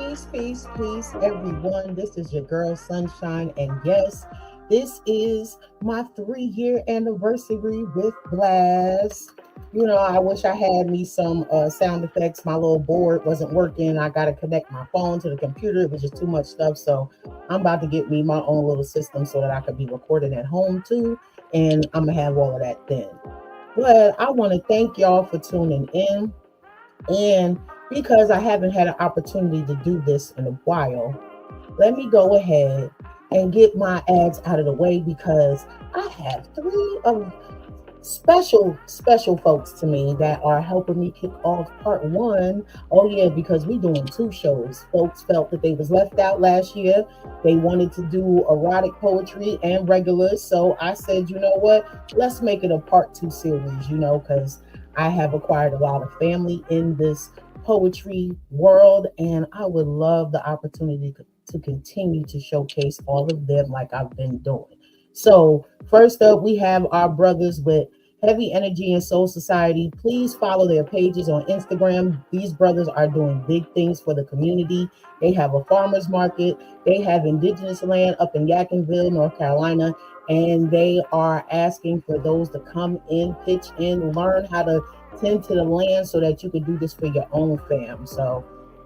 Peace, everyone. This is your girl Sunshine, and yes, this is my 3-year anniversary with Blast. I wish I had me some sound effects. My little board wasn't working. I got to connect my phone to the computer. It was just too much stuff. So I'm about to get me my own little system so that I could be recording at home too. And I'm going to have all of that then. But I want to thank y'all for tuning in. And because I haven't had an opportunity to do this in a while, let me go ahead and get my ads out of the way because I have 3 of special folks to me that are helping me kick off part 1. Oh yeah, because we doing 2 shows. Folks felt that they was left out last year. They wanted to do erotic poetry and regular, so I said, you know what, let's make it a part 2 series, because I have acquired a lot of family in this poetry world, and I would love the opportunity to continue to showcase all of them like I've been doing. So first up, we have our brothers with Heavy Energy and Soul Society. Please follow their pages on Instagram. These brothers are doing big things for the community. They have a farmer's market. They have indigenous land up in Yakinville, North Carolina, and they are asking for those to come in, pitch in, learn how to tend to the land so that you can do this for your own fam. So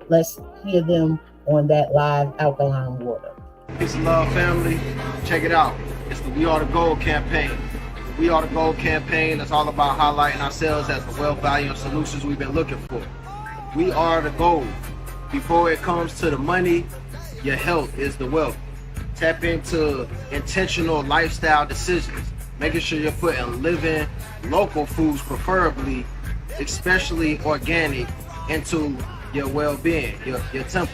let's hear them on that live alkaline water. Peace and love, family. Check it out. It's the We Are the Gold campaign. The We Are the Gold campaign is all about highlighting ourselves as the wealth, value, and solutions we've been looking for. We are the gold. Before it comes to the money, your health is the wealth. Tap into intentional lifestyle decisions, making sure you're putting living local foods, preferably, especially organic, into your well-being, your temple,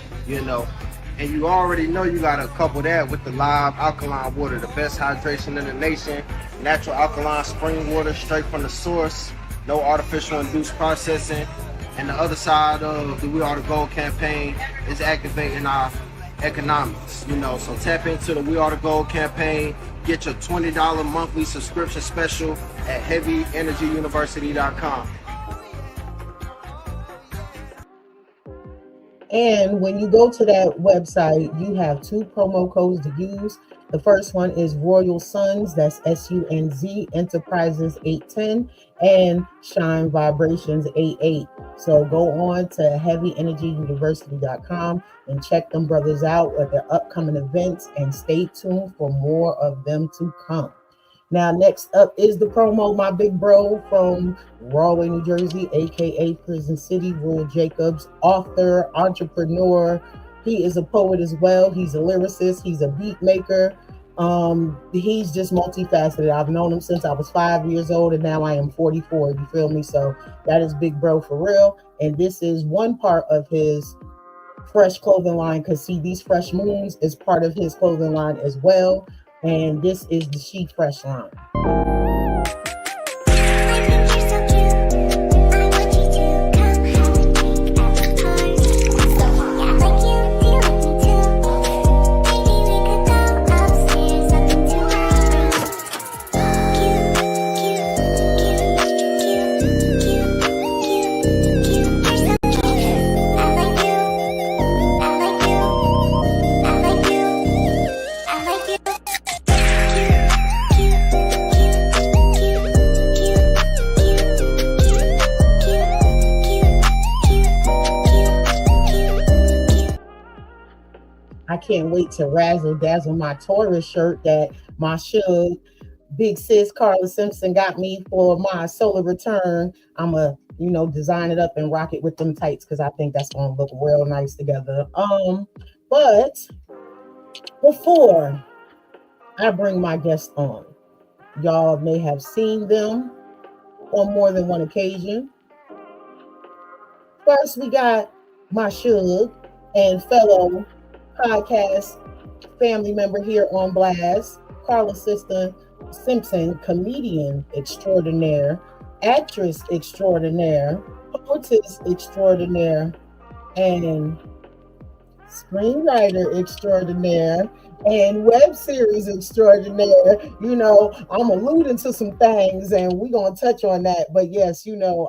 And you already know you gotta couple that with the live alkaline water, the best hydration in the nation, natural alkaline spring water straight from the source, no artificial induced processing. And the other side of the We Are the Gold campaign is activating our economics, So tap into the We Are the Gold campaign. Get your $20 monthly subscription special at heavyenergyuniversity.com. And when you go to that website, you have 2 promo codes to use. The first one is Royal Suns, that's SUNZ Enterprises 810, and Shine Vibrations 88. So go on to heavyenergyuniversity.com and check them brothers out at their upcoming events, and stay tuned for more of them to come. Now, next up is the promo, my big bro from Rahway, New Jersey, aka Prison City, Roy Jacobs, author, entrepreneur. He is a poet as well. He's a lyricist. He's a beat maker. He's just multifaceted. I've known him since I was 5 years old, and now I am 44. You feel me? So that is big bro for real. And this is one part of his fresh clothing line, because see, these fresh moons is part of his clothing line as well. And this is the She Fresh line. I can't wait to razzle dazzle my Taurus shirt that my Suge big sis Carla Simpson got me for my solar return. I'm a design it up and rock it with them tights because I think that's gonna look real nice together. But before I bring my guest on, y'all may have seen them on more than one occasion. First, we got my Suge and fellow podcast family member here on Blast, Carla Simpson, comedian extraordinaire, actress extraordinaire, poetess extraordinaire, and screenwriter extraordinaire, and web series extraordinaire. I'm alluding to some things and we're going to touch on that. But yes,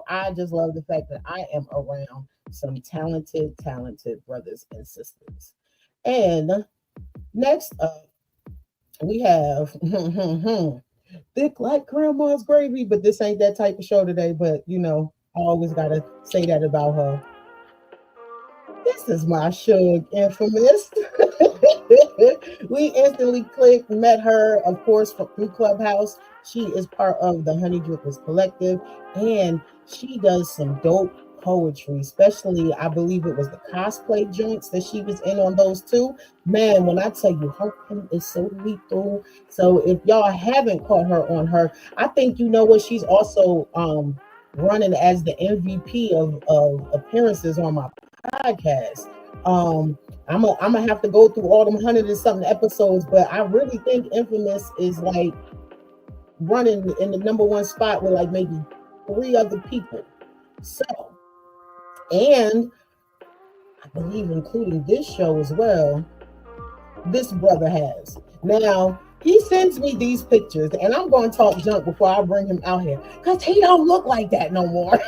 I just love the fact that I am around some talented brothers and sisters. And next up, we have thick like grandma's gravy, but this ain't that type of show today. But I always gotta say that about her. This is my Suge infamous. We instantly clicked, met her, of course, through Clubhouse. She is part of the Honey Drippers Collective, and she does some dope poetry, especially I believe it was the cosplay joints that she was in on those two. Man, when I tell you her pen is so lethal. So if y'all haven't caught her on her, I think you know what she's also running as the MVP of appearances on my podcast. I'm gonna have to go through all them 100 and something episodes, but I really think Infamous is like running in the number one spot with like maybe three other people. So, and I believe including this show as well, this brother has. Now, he sends me these pictures, and I'm going to talk junk before I bring him out here, because he don't look like that no more.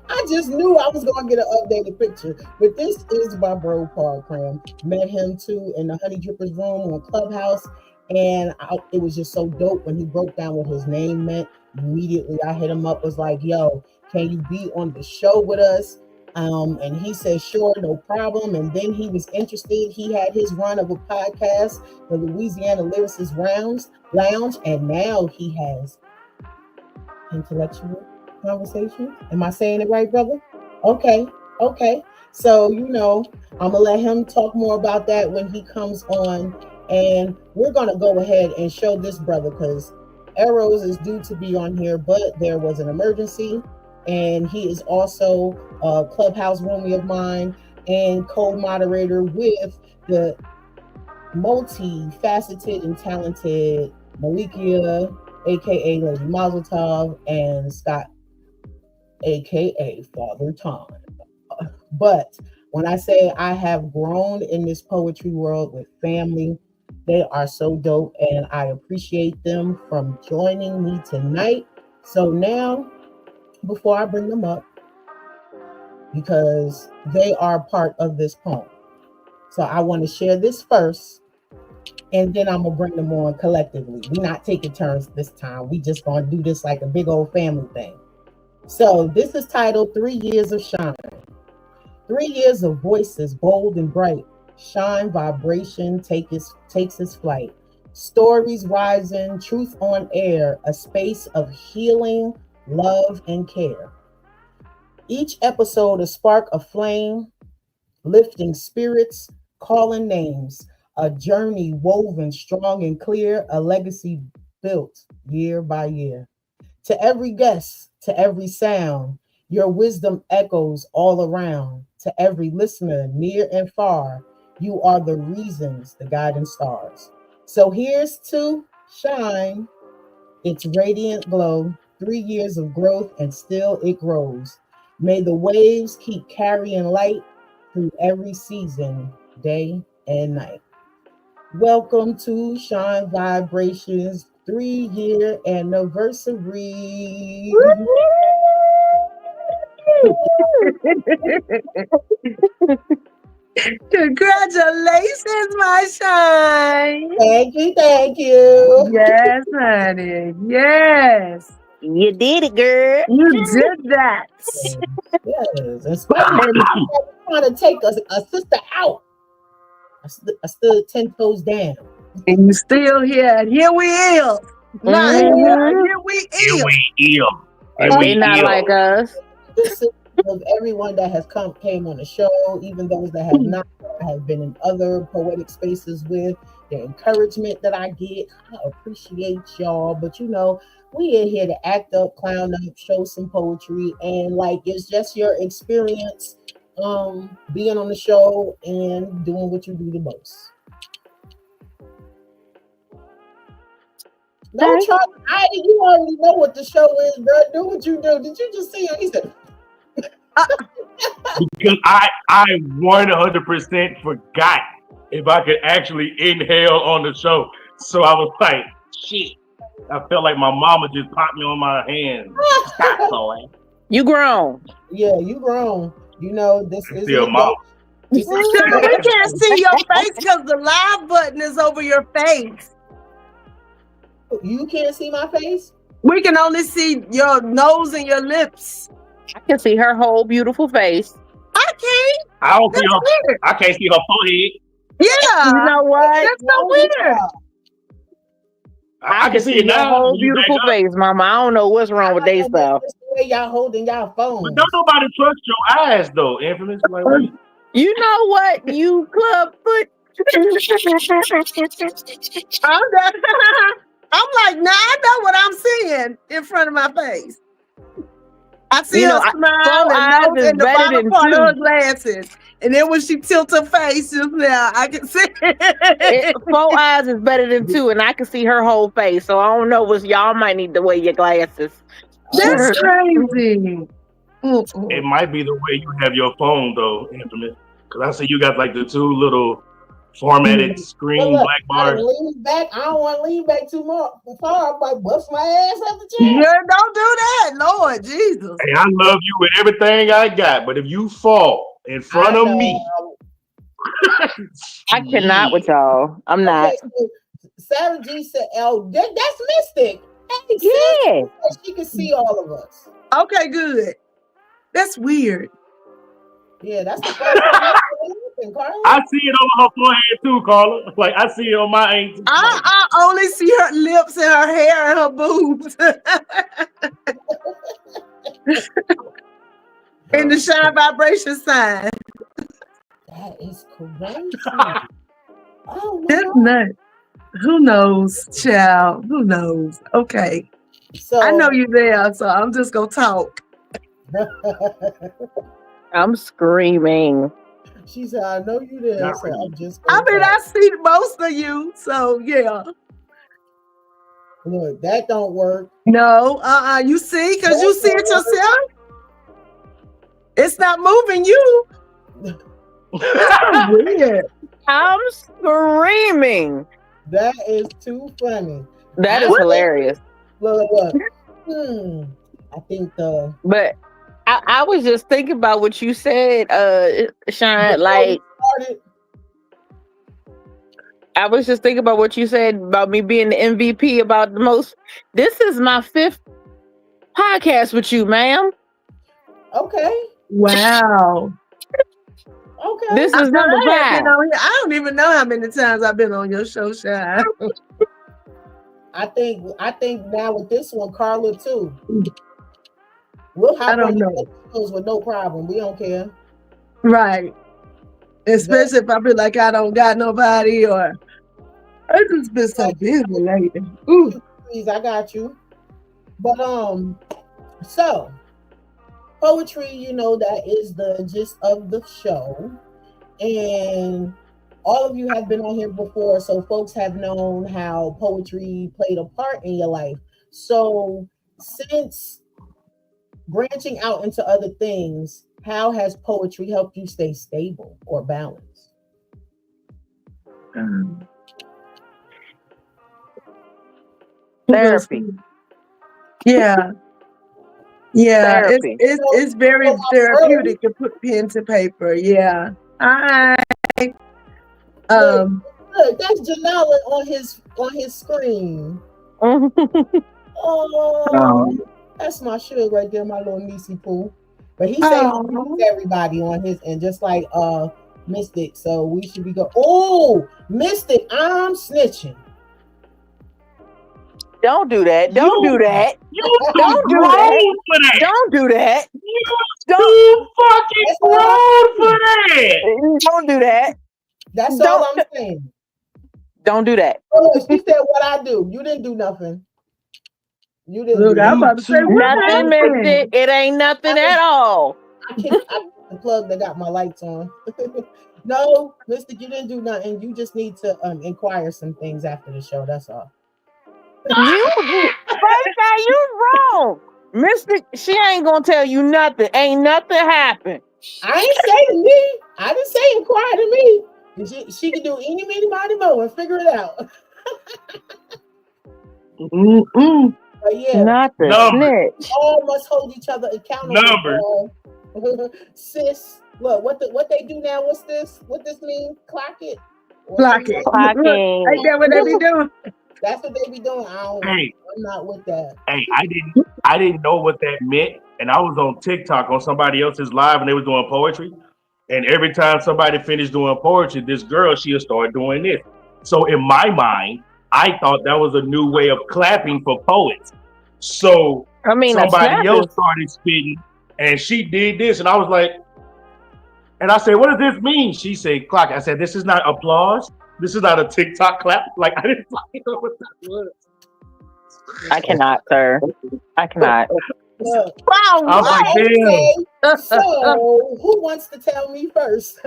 I just knew I was going to get an updated picture. But this is my bro, Paul Cram. Met him, too, in the Honey Drippers room on Clubhouse. And it was just so dope when he broke down what his name meant. Immediately, I hit him up, was like, yo, can you be on the show with us? And he said, sure, no problem. And then he was interested. He had his run of a podcast, the Louisiana Lyricist Lounge. And now he has intellectual conversation. Am I saying it right, brother? Okay. So, I'm going to let him talk more about that when he comes on. And we're going to go ahead and show this brother because Arrows is due to be on here, but there was an emergency. And he is also a Clubhouse roomie of mine and co-moderator with the multifaceted and talented Malikia, aka Lady Mazel Tov, and Scott, aka Father Time. But when I say I have grown in this poetry world with family, they are so dope, and I appreciate them from joining me tonight. So now, before I bring them up, because they are part of this poem, so I want to share this first, and then I'm gonna bring them on collectively. We're not taking turns this time. We just gonna do this like a big old family thing. So this is titled 3 Years of Shine. 3 years of voices bold and bright. Shine vibration takes its flight. Stories rising, truth on air, a space of healing, love, and care. Each episode a spark of flame, lifting spirits, calling names, a journey woven strong and clear, a legacy built year by year. To every guest, to every sound, your wisdom echoes all around. To every listener, near and far, you are the reasons, the guiding stars. So here's to shine, its radiant glow, 3 years of growth, and still it grows. May the waves keep carrying light through every season, day and night. Welcome to Shine Vibrations 3-year anniversary. Congratulations, my shine. Thank you. Yes, honey. Yes. You did it, girl. You did that. Yes. Especially trying to take a sister out. I stood 10 toes down. And you still here. And here we is. Not here. And here we is. They not like us. Of everyone that has came on the show, even those that have not, I have been in other poetic spaces with, the encouragement that I get, I appreciate y'all. But we in here to act up, clown up, show some poetry, and like it's just your experience being on the show and doing what you do the most. Don't try to hide it. You already know what the show is, bro. Do what you do. Did you just see it? He said because I 100% forgot if I could actually inhale on the show. So I was like, shit. I felt like my mama just popped me on my hand. Stop, boy. You grown. Yeah, you grown. You know, this is an Still mom. adult. This is Child, we can't see your face because the live button is over your face. you can't see my face. We can only see your nose and your lips. I can see her whole beautiful face. I can't. I don't see That's her. weird. I can't see her forehead. Yeah. You know what? That's so weird. I can see it your now. whole when you back beautiful up. face, mama. I don't know what's wrong with they stuff. That's the way y'all holding y'all phones. But don't nobody trust your eyes though, Infamous. Like, wait. You know what? You club foot. I'm like, nah, I know what I'm seeing in front of my face. I see You her know, smile four eyes and nose is in the better bottom than part of two. her glasses. And then when she tilts her face just now, I can see it. 4 eyes is better than 2, and I can see her whole face. So I don't know what y'all might need to wear your glasses. That's crazy. It might be the way you have your phone though, Infamous. Because I see you got like the two little formatted screen But look, black I bars. lean back. I don't want to lean back too far. I'm like, bust my ass up the Yeah, chair. don't do that, Lord Jesus. Hey, I love you with everything I got, but if you fall in front I of know. me, I cannot with y'all. I'm not. Okay, so Sarah G said, "Oh, that's Mystic." Hey, Yeah. sis, she can see all of us. Okay, good. That's weird. Yeah, that's the first time I saw anything, Carla. I see it on her forehead too, Carla. Like I see it on my ankle. I only see her lips and her hair and her boobs. And the shine vibration sign. That is crazy. Oh, That's wow. nuts. Who knows, child? Who knows? Okay. So I know you're there, so I'm just gonna talk. I'm screaming. She said, "I know you there." Not So really. I'm just. I Gonna mean, talk. I see most of you, so yeah. Look, that don't work. No, you see, because you see it yourself. It's not moving you. That's weird. I'm screaming. That is too funny. That is hilarious. Look. I think But I was just thinking about what you said, Sean. Like, I was just thinking about what you said about me being the MVP about the most. This is my 5th podcast with you, ma'am. Okay. Wow. Okay. This is number 5. I don't even know how many times I've been on your show, Shine. I think now with this one, Carla too. We'll hop on your shows with no problem. We don't care. Right. Especially if I feel like I don't got nobody or I just been so busy lately. Please, I got you. But so poetry, you know, that is the gist of the show. And all of you have been on here before, so folks have known how poetry played a part in your life. So since branching out into other things, how has poetry helped you stay stable or balanced? Therapy. Yeah. Yeah. Therapy. It's very therapeutic to put pen to paper. Yeah. Hi. Look, that's Janela on his screen. Oh, that's my sugar right there, my little niecey poo. But he said everybody on his end, just like Mystic. So we should be go. Oh, Mystic, I'm snitching. Don't do that. Don't do that. Don't do that. For that. Don't do that. You fucking grown for that. Don't do that. That's all I'm saying. Don't do that. Oh, she said what I do. You didn't do nothing. You didn't. Look, I'm about to say nothing, Mystic. It ain't nothing at all. I the plug that got my lights on. No, Mystic, you didn't do nothing. You just need to inquire some things after the show. That's all. You wrong. Mystic, she ain't gonna tell you nothing. Ain't nothing happened. I ain't say to me. I didn't say inquire to me. She can do any, many, mighty, mo and figure it out. But yeah, Not the Numbers. snitch. all must hold each other Numbers. accountable. Sis, look what they do now. What's this? What this mean? Clock it. Or Clock something it. like Look, ain't Clocking. that what they be doing? that's what they be doing. Hey, I'm not with that. hey, I didn't know what that meant, and I was on TikTok on somebody else's live, and they was doing poetry. And every time somebody finished doing poetry, this girl she'll start doing this. So in my mind, I thought that was a new way of clapping for poets. So I mean, a somebody snap else is. started spitting, and she did this, and I was like, and I said, "What does this mean?" She said, "Clock." I said, "This is not applause. This is not a TikTok clap." Like I didn't fucking know what that was. I cannot, sir. I cannot. Look, Wow, I was like, what? "Damn." okay. So who wants to tell me first?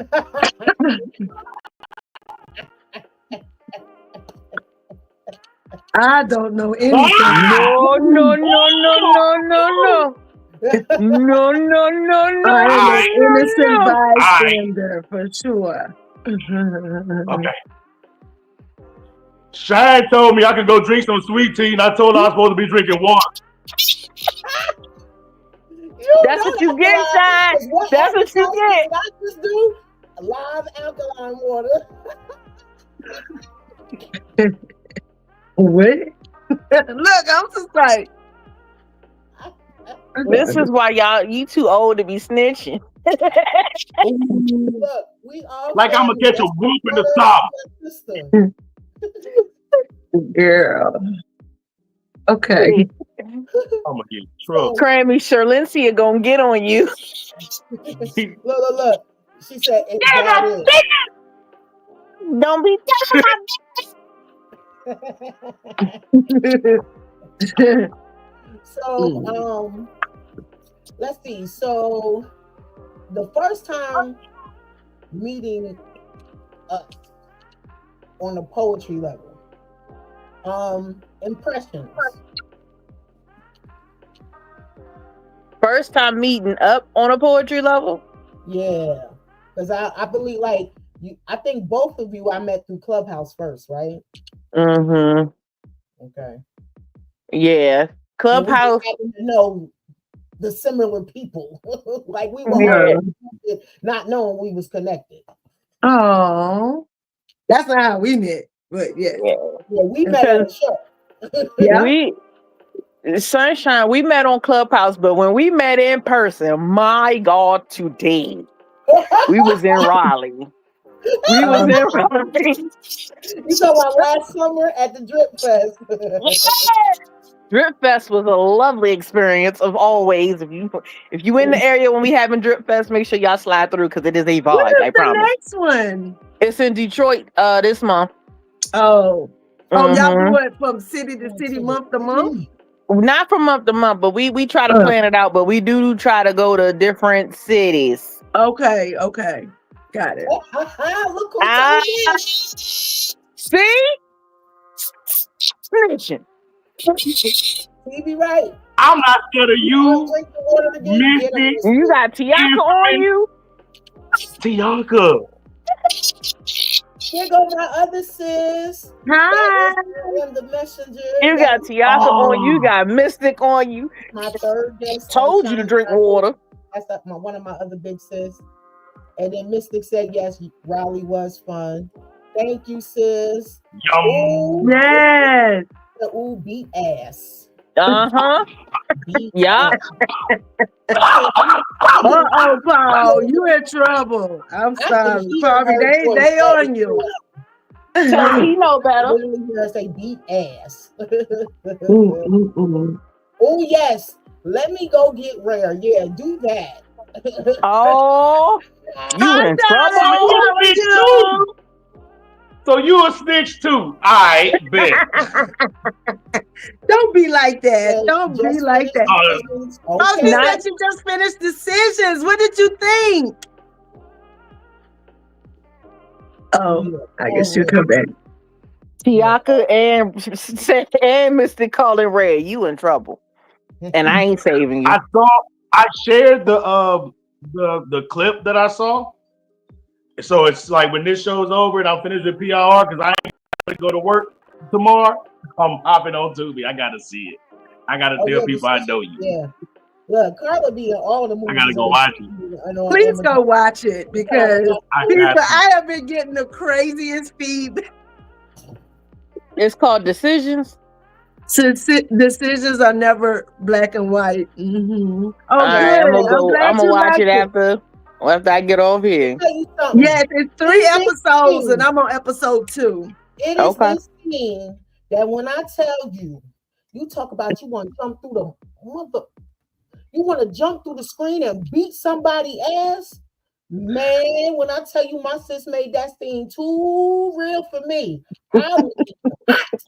I don't know anything. Ah! No, no, no, no, no, no, no. No, no, no, no, I am an I, no, innocent no. bystander for sure. okay. Shine told me I could go drink some sweet tea, and I told her I was supposed to be drinking water. That's what you get, Shine. That's what you get. Doctors do live alkaline water. What? Look, I'm just like. This is why you too old to be snitching. Look, we all Like I'm gonna family. catch a That's whoop in my the brother south. and my sister. Girl. Okay. I'm gonna get in trouble. Grammy Sherlincia gonna get on you. Look. She said, "Is that Don't be it?" So, let's see. So, the first time meeting us on a poetry level, impressions. first time meeting up on a poetry level. Yeah, because I believe like you. I think both of you I met through Clubhouse first, right? Mm-hmm. Okay. Yeah. And we just Clubhouse. happen to know the similar people. Like we were Yeah. all connected, not knowing we was connected. Oh, that's not how we met, but yeah. Yeah, we met at a show. Yeah. We Sunshine, we met on Clubhouse, but when we met in person, my God, today we was in Raleigh. We was in Raleigh. You talking about last summer at the Drip Fest? Drip Fest was a lovely experience of always. If you in the area when we having Drip Fest, make sure y'all slide through because it is a When vibe. is I the promise. next one? It's in Detroit this month. Oh, y'all Mhm. do it from city to city, month to month? Not from month to month, but we try to plan it out. But we do try to go to different cities. Okay, got it. Look who Ah, told me. see, snitching. He be right. I'm not scared of You wanna you, drink the water again? Get him, Misty, You got Tiaka on you. Tianka. Here go my other sis. Hi. And the messenger. You got Tiaka on you. You got Mystic on you. My third guest. Told you to drink water. That's one of my other big sis. And then Mystic said, yes, Raleigh was fun. Thank you, sis. Yum. Ooh, Yes. ooh, beat ass. Uh-huh. Yeah. Paul, you in trouble. I'm sorry. Probably they on you. Tell me he know better. Literally hear her say beat ass. Oh, yes. Let me go get rare. Yeah, do that. Oh, you in trouble. You a snitch too. So you a snitch too. I bet. Don't be like that. Don't be like that. Oh, Okay. he said you just finished decisions. What did you think? Oh, I guess you come back. Tiaka and Mr. Colin Ray, you in trouble. And I ain't saving you. I shared the clip that I saw. So it's like when this show's over and I'm finished with PIR because I ain't gonna go to work tomorrow, I'm hopping on Tubi. I gotta see it. I gotta Oh tell yeah, people I know you. yeah. Look, Carla be in all the I movies gotta go on, watch it. on Please go Amazon. watch it because I people, got to. I have been getting the craziest feedback. It's called Decisions. Decisions are never black and white. Oh, All right, good. I'm I'm glad gonna you watch liked it it. after I get off here. Tell you something. Yes, it's 3 In this episodes, and scene, I'm on episode 2. it is Okay. this scene that when I tell you, you talk about you want to jump through the mother, you want to jump through the screen and beat somebody ass. Man, when I tell you my sis made that scene too real for me, I was hot.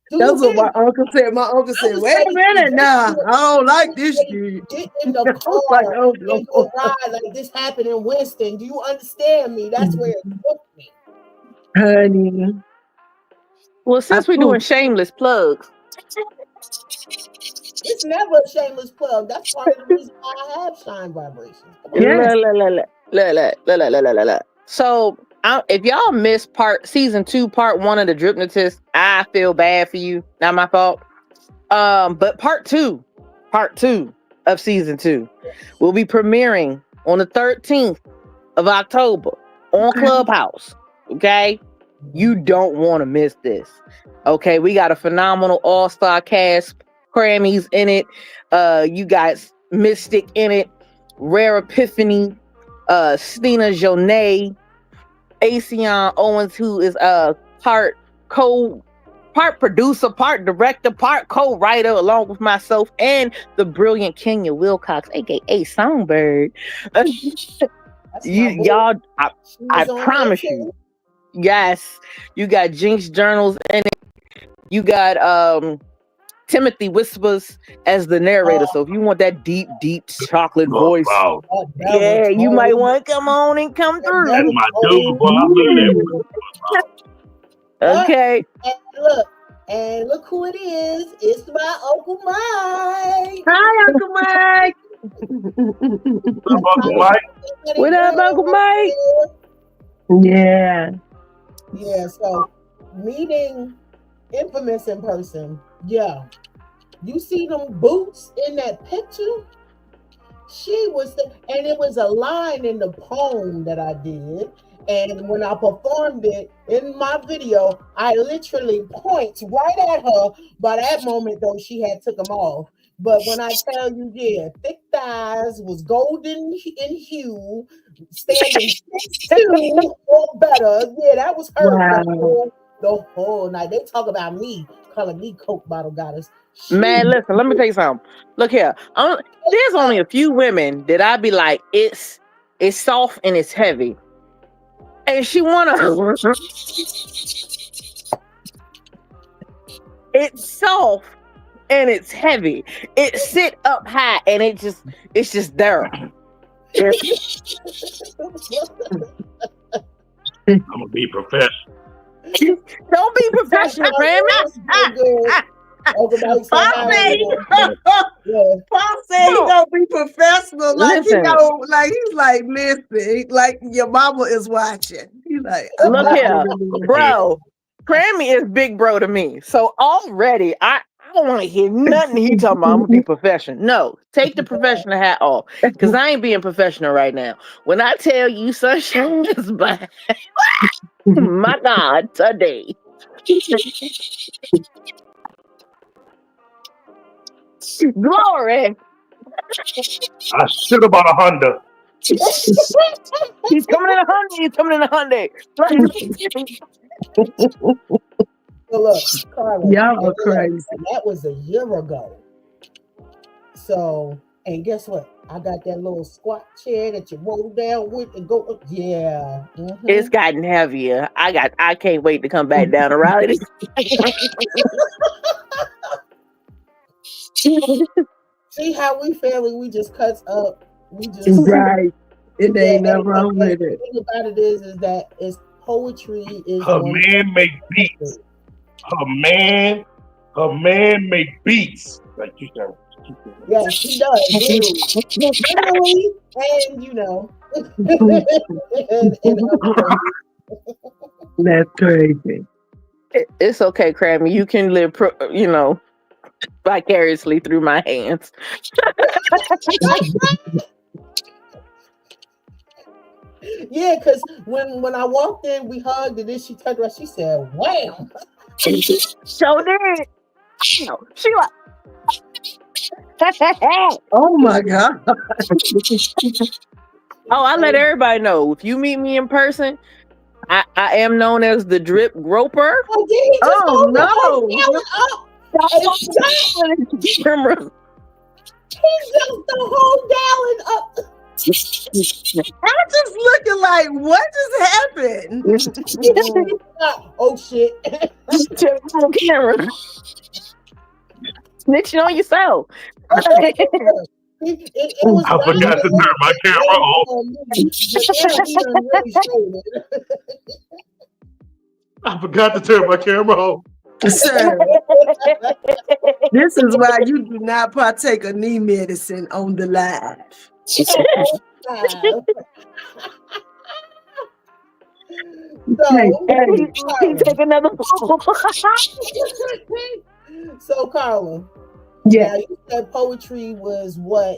Do you That's what hear my me? uncle said. My uncle I said, was "Wait ready a to minute, get now in, I don't I like was this ready shit." to get in the I was like, car "Oh and no!" go ride like this happened in Winston. Do you understand me? That's where it took me. Honey, Well, I since we're doing pooped. shameless plugs, It's never a shameless plug. That's part of the reason why I have shine vibrations. Come on. Yes. So if y'all missed season 2, part 1 of the Dripnotist, I feel bad for you. Not my fault. But part two of season 2 will be premiering on the 13th of October on Okay. Clubhouse. Okay, you don't want to miss this. Okay, we got a phenomenal all-star cast. Grammys in it. You got Mystic in it. Rare Epiphany. Stina Jonay. Acion Owens, who is part producer, part director, part co-writer, along with myself and the brilliant Kenya Wilcox, aka Songbird. Y'all, I promise you. Yes, you got Jinx Journals in it. You got Timothy Whispers as the narrator. So if you want that deep chocolate voice, Wow. yeah, you might want to come on and come through. That's my dude, boy. I love that. Okay. And look who it is. It's my Uncle Mike. Hi, Uncle Mike. Uncle Mike. What up, Uncle Mike? Yeah. Yeah, so meeting Infamous in person. Yeah. You see them boots in that picture? And it was a line in the poem that I did. And when I performed it in my video, I literally point right at her. By that moment, though, she had took them off. But when I tell you, yeah, thick thighs, was golden in hue, standing 6'2" or better. Yeah, that was her. Wow. The whole night. They talk about me, calling me Coke bottle goddess. Man, listen, let me tell you something. Look here. There's only a few women that I'd be like, it's soft and it's heavy. And she wanna it's soft and it's heavy. It sit up high and it's just there. I'm gonna be professional. Don't be professional, Grammy. Pop said he gonna be professional. Like Listen. he's like, listen, like your mama is watching. He's like, look here, bro. Grammy is big bro to me. So already I don't want to hear nothing he talking about. I'm gonna be professional. No, take the professional hat off. Cause I ain't being professional right now. When I tell you Sunshine is back, my God, today. Glory. I should have bought a Honda. He's coming in a Hyundai. He's coming in a Hyundai. So look, Carla, y'all are crazy. that was a year ago. So, and guess what? I got that little squat chair that you roll down with and go up. Yeah. Mm-hmm. It's gotten heavier. I can't wait to come back down to Raleigh. See how we family, we just cuts up. We just right. It ain't nothing wrong with it. The thing about it is that it's poetry is her man make beats. Her man make beats. Like you know. Yes, he does. Literally, and you know. That's crazy. It's okay, Crammy. You can live, vicariously through my hands. Yeah, because when I walked in, we hugged, and then she turned around. She said, "Wham!" So did. She like, Oh my God. oh, I let everybody know. If you meet me in person, I am known as the drip groper. Oh, did he just Oh hold the whole no. gallon up and shot? Camera. He jumped the whole gallon up. I'm just looking like, what just happened? Oh shit! Camera. Snitching on yourself. It was I round forgot to and turn my camera low on. on me, but now he done really showed it. I forgot to turn my camera on. Sir, this is why you do not partake of knee medicine on the live. Wow. Okay, So, He Carla. take another. So, Carla. yeah, Now you said poetry was what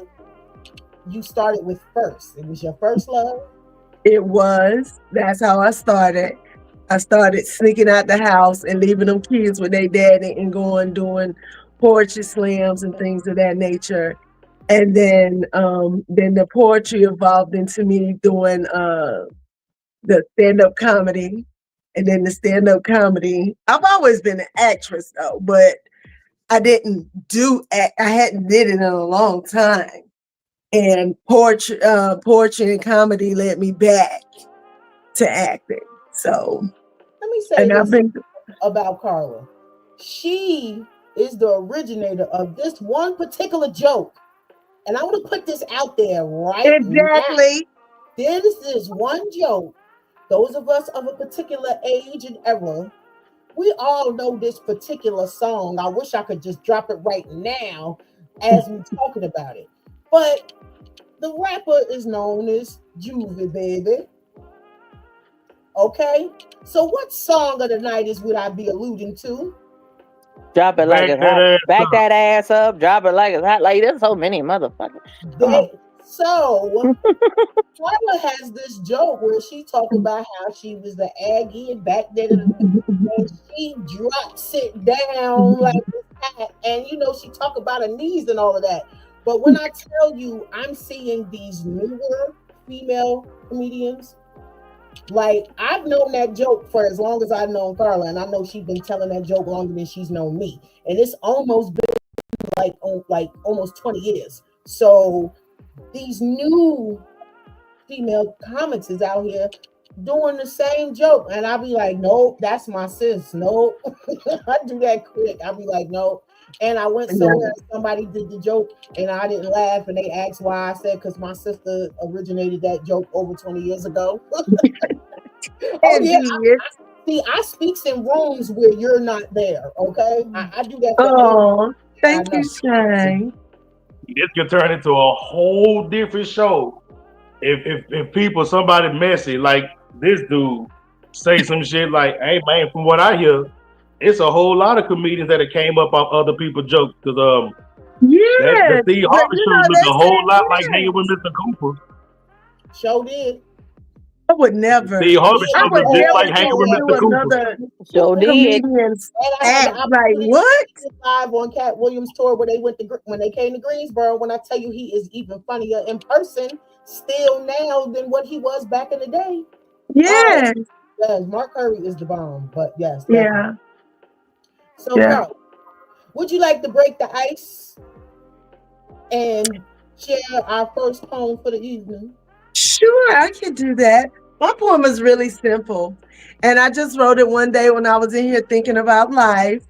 you started with first. It was your first love. it was. That's how I started. I started sneaking out the house and leaving them kids with their daddy and going doing poetry slams and things of that nature. And then the poetry evolved into me doing the stand-up comedy. And then the stand-up comedy. I've always been an actress though, but I didn't do I hadn't did it in a long time. And poetry and comedy led me back to acting. So, Let me say and I've this been about Carla. She is the originator of this one particular joke. And I want to put this out there right now. exactly. This is one joke. Those of us of a particular age and era, we all know this particular song. I wish I could just drop it right now as we talking about it. But the rapper is known as Juvie, baby. Okay? So what song of the night is what I be alluding to? Drop it like Back it's that hot. ass Back up. that ass up. Drop it like it's hot. Like there's so many motherfuckers. Come on. So Carla has this joke where she talk about how she was the Aggie and back then and she drops it down like this hat. And she talk about her knees and all of that. But when I tell you I'm seeing these newer female comedians, like I've known that joke for as long as I've known Carla, and I know she's been telling that joke longer than she's known me. And it's almost been like almost 20 years. So these new female comics is out here doing the same joke. And I'll be like, nope, that's my sis. Nope. I do that quick. I'll be like, nope. And I went Yeah. somewhere, somebody did the joke, and I didn't laugh. And they asked why. I said, because my sister originated that joke over 20 years ago. Oh, yeah. Indeed. See, I speaks in rooms where you're not there. Okay. I do that for everybody. Oh, I thank know. you, Shane. This could turn into a whole different show if people, somebody messy like this dude, say some shit like, "Hey man, from what I hear, it's a whole lot of comedians that have came up off other people's jokes." Because that Yes, Steve but Harvey you show know look a they whole said lot like hanging with yes. Mr. Cooper. Show did. I would never. Steve Harvey Yeah, I show would look just never like oh, hanging go with and do Mr. Cooper. another So did. comedian's and I had the act. Like opportunity what? to be live on Cat Williams' tour when when they came to Greensboro. When I tell you he is even funnier in person still now than what he was back in the day. Oh Yes. yes, Mark Curry is the bomb. But yes, definitely. Yeah. So Yeah. Carl, would you like to break the ice and share our first poem for the evening? Sure, I can do that. My poem is really simple. And I just wrote it one day when I was in here thinking about life.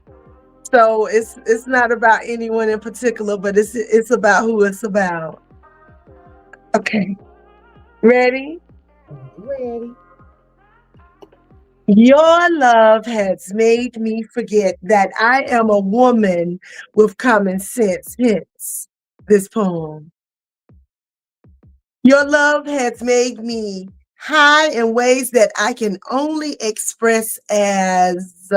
So it's not about anyone in particular, but it's about who it's about. Okay. Ready? Ready? Your love has made me forget that I am a woman with common sense. Hence this poem. Your love has made me high in ways that I can only express as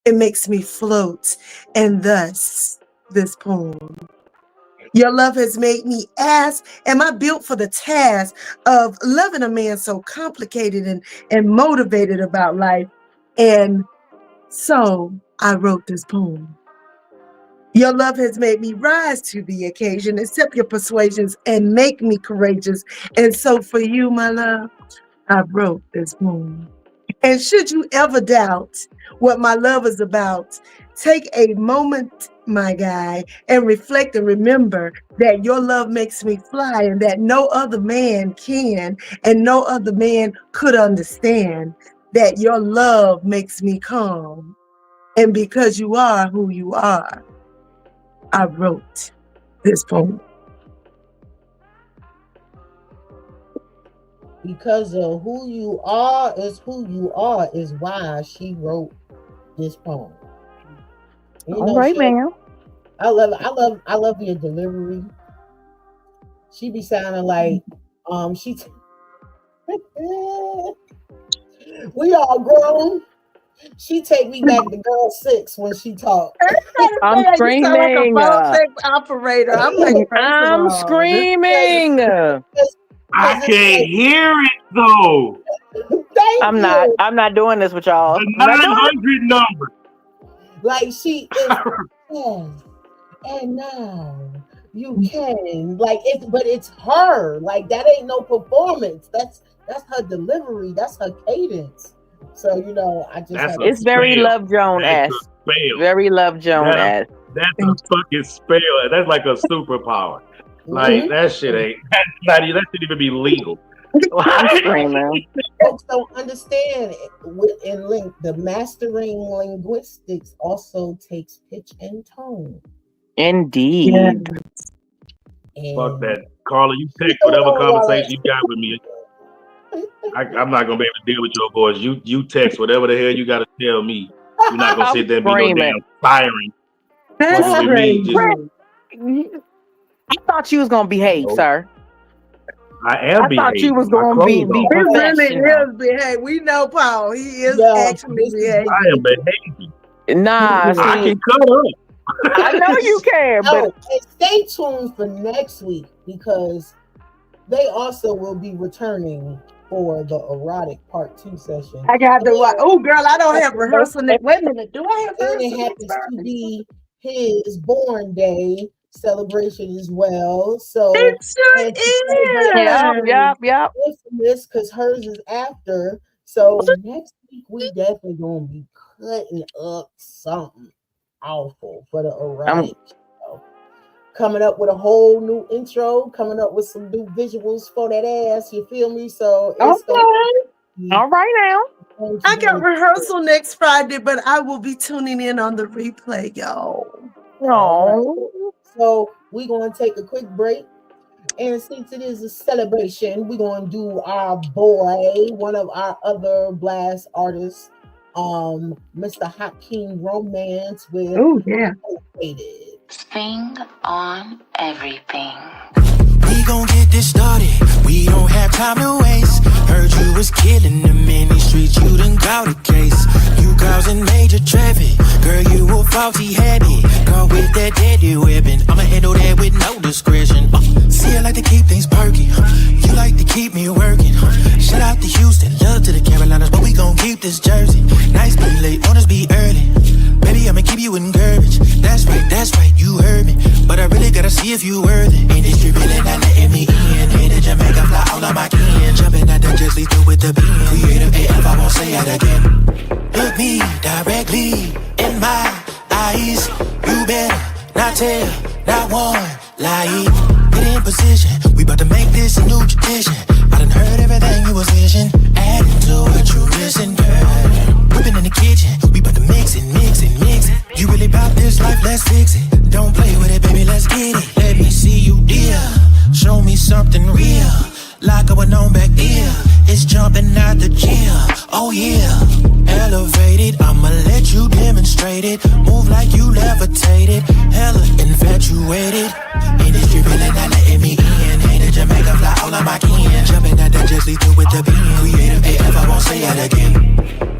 It makes me float, and thus this poem. Your love has made me ask, am I built for the task of loving a man so complicated and motivated about life? And so I wrote this poem. Your love has made me rise to the occasion, accept your persuasions, and make me courageous. And so for you, my love, I wrote this poem. And should you ever doubt what my love is about, take a moment, my guy, and reflect and remember that your love makes me fly and that no other man can and no other man could understand that your love makes me calm. And because you are who you are, I wrote this poem. Because of who you are is why she wrote this poem. All right, ma'am. I love your delivery. She be sounding like we all grown. She take me back to girl 6 when she talk. I'm screaming. You sound like a phone sex operator. I'm like, I'm screaming. I can't hear it though. I'm not doing this with y'all. The 900 number. Like she is. Yes. And now you can. Like it's, but it's her. Like that ain't no performance. That's her delivery. That's her cadence. So you know, I just. It's very Love Jones-esque. Very Love Jones-esque. That's a fucking spell. That's like a superpower. Like that shit ain't. That shouldn't even be legal. I'm screaming. Folks don't understand. In link, the mastering linguistics also takes pitch and tone. Indeed. Yeah. Fuck that, Carla. You text whatever conversation you got with me. I'm not gonna be able to deal with your voice. You text whatever the hell you gotta tell me. You're not gonna sit there and be no damn firing. That's crazy. I thought you was gonna behave, sir. I am behaving. I thought you was gonna be professional. He really is behaving. We know Paul. He is actually behaving. I am behaving. Nah, I can cut up. I know you can, but and stay tuned for next week because they also will be returning for the erotic part 2 session. I got to watch. Oh, girl, I don't have rehearsal. Wait a minute. Do I have rehearsal? And it happens to be his born day celebration as well. So it sure is. Yep. Infamous because hers is after. So next week we definitely gonna be cutting up something awful for the erotic show. Coming up with a whole new intro, coming up with some new visuals for that ass. You feel me? So it's all right now. I got rehearsal next Friday, but I will be tuning in on the replay, y'all. Oh. So we're going to take a quick break. And since it is a celebration, we're going to do our boy, one of our other blast artists, Mr. Hakeem Romance with Sing on Everything. We gon' get this started. We don't have time to waste. Heard you was killing them in these streets. You done got a case. You causing major traffic. Girl, you a faulty habit. Girl, with that deadly weapon, I'ma handle that with no discretion. See, I like to keep things perky. You like to keep me working. Shout out to Houston, love to the Carolinas, but we gon' keep this Jersey. Nice be late, wanna be early. Baby, I'ma keep you in garbage. That's right, you heard me. But I really gotta see if you worth it. Industry really not letting me in. Here to Jamaica, fly all of my kin. Jumping out the just through with the beam. Creative AF, I won't say it again. Look me directly in my eyes. You better not tell, not one lie. Get in position, we about to make this a new tradition. I done heard everything you was vision. Adding to what you listen, girl. Whipping in the kitchen, we about to mix it. You really about this life, let's fix it. Don't play with it, baby, let's get it. Let me see you, dear. Show me something real, like I was known back there. It's jumping out the gym, oh yeah. Elevated, I'ma let you demonstrate it. Move like you levitated, hella infatuated. Industry really not letting me in. Hey, to Jamaica, fly all of my kin. Jumping out the just through with the beam. Creative AF, I won't say it again.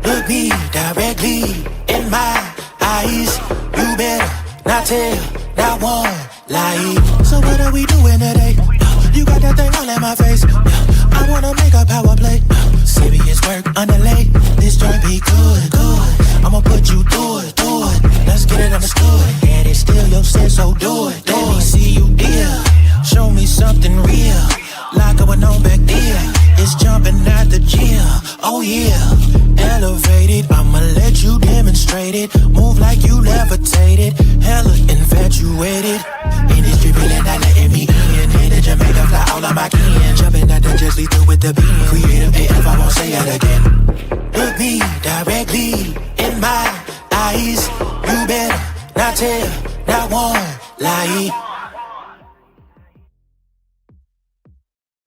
Look me directly in my eyes. You better not tell, not one lie. So what are we doing today? You got that thing all in my face. I wanna make a power play. Serious work underlay. This joint be good, good. I'ma put you through it, through it. Let's get it understood. And it's still your sense, so do it. Let me see you deal. Show me something real. Like I went on back there. It's jumping at the gym. Oh yeah. Elevated, I'ma let you demonstrate it. Move like you levitated. Hella infatuated. In this street, feeling not letting me in. In Jamaica, fly all on my kin. Jumping at the just lethal with the beam. Creative AF, I won't say it again. Look me directly in my eyes. You better not tell, not one lie.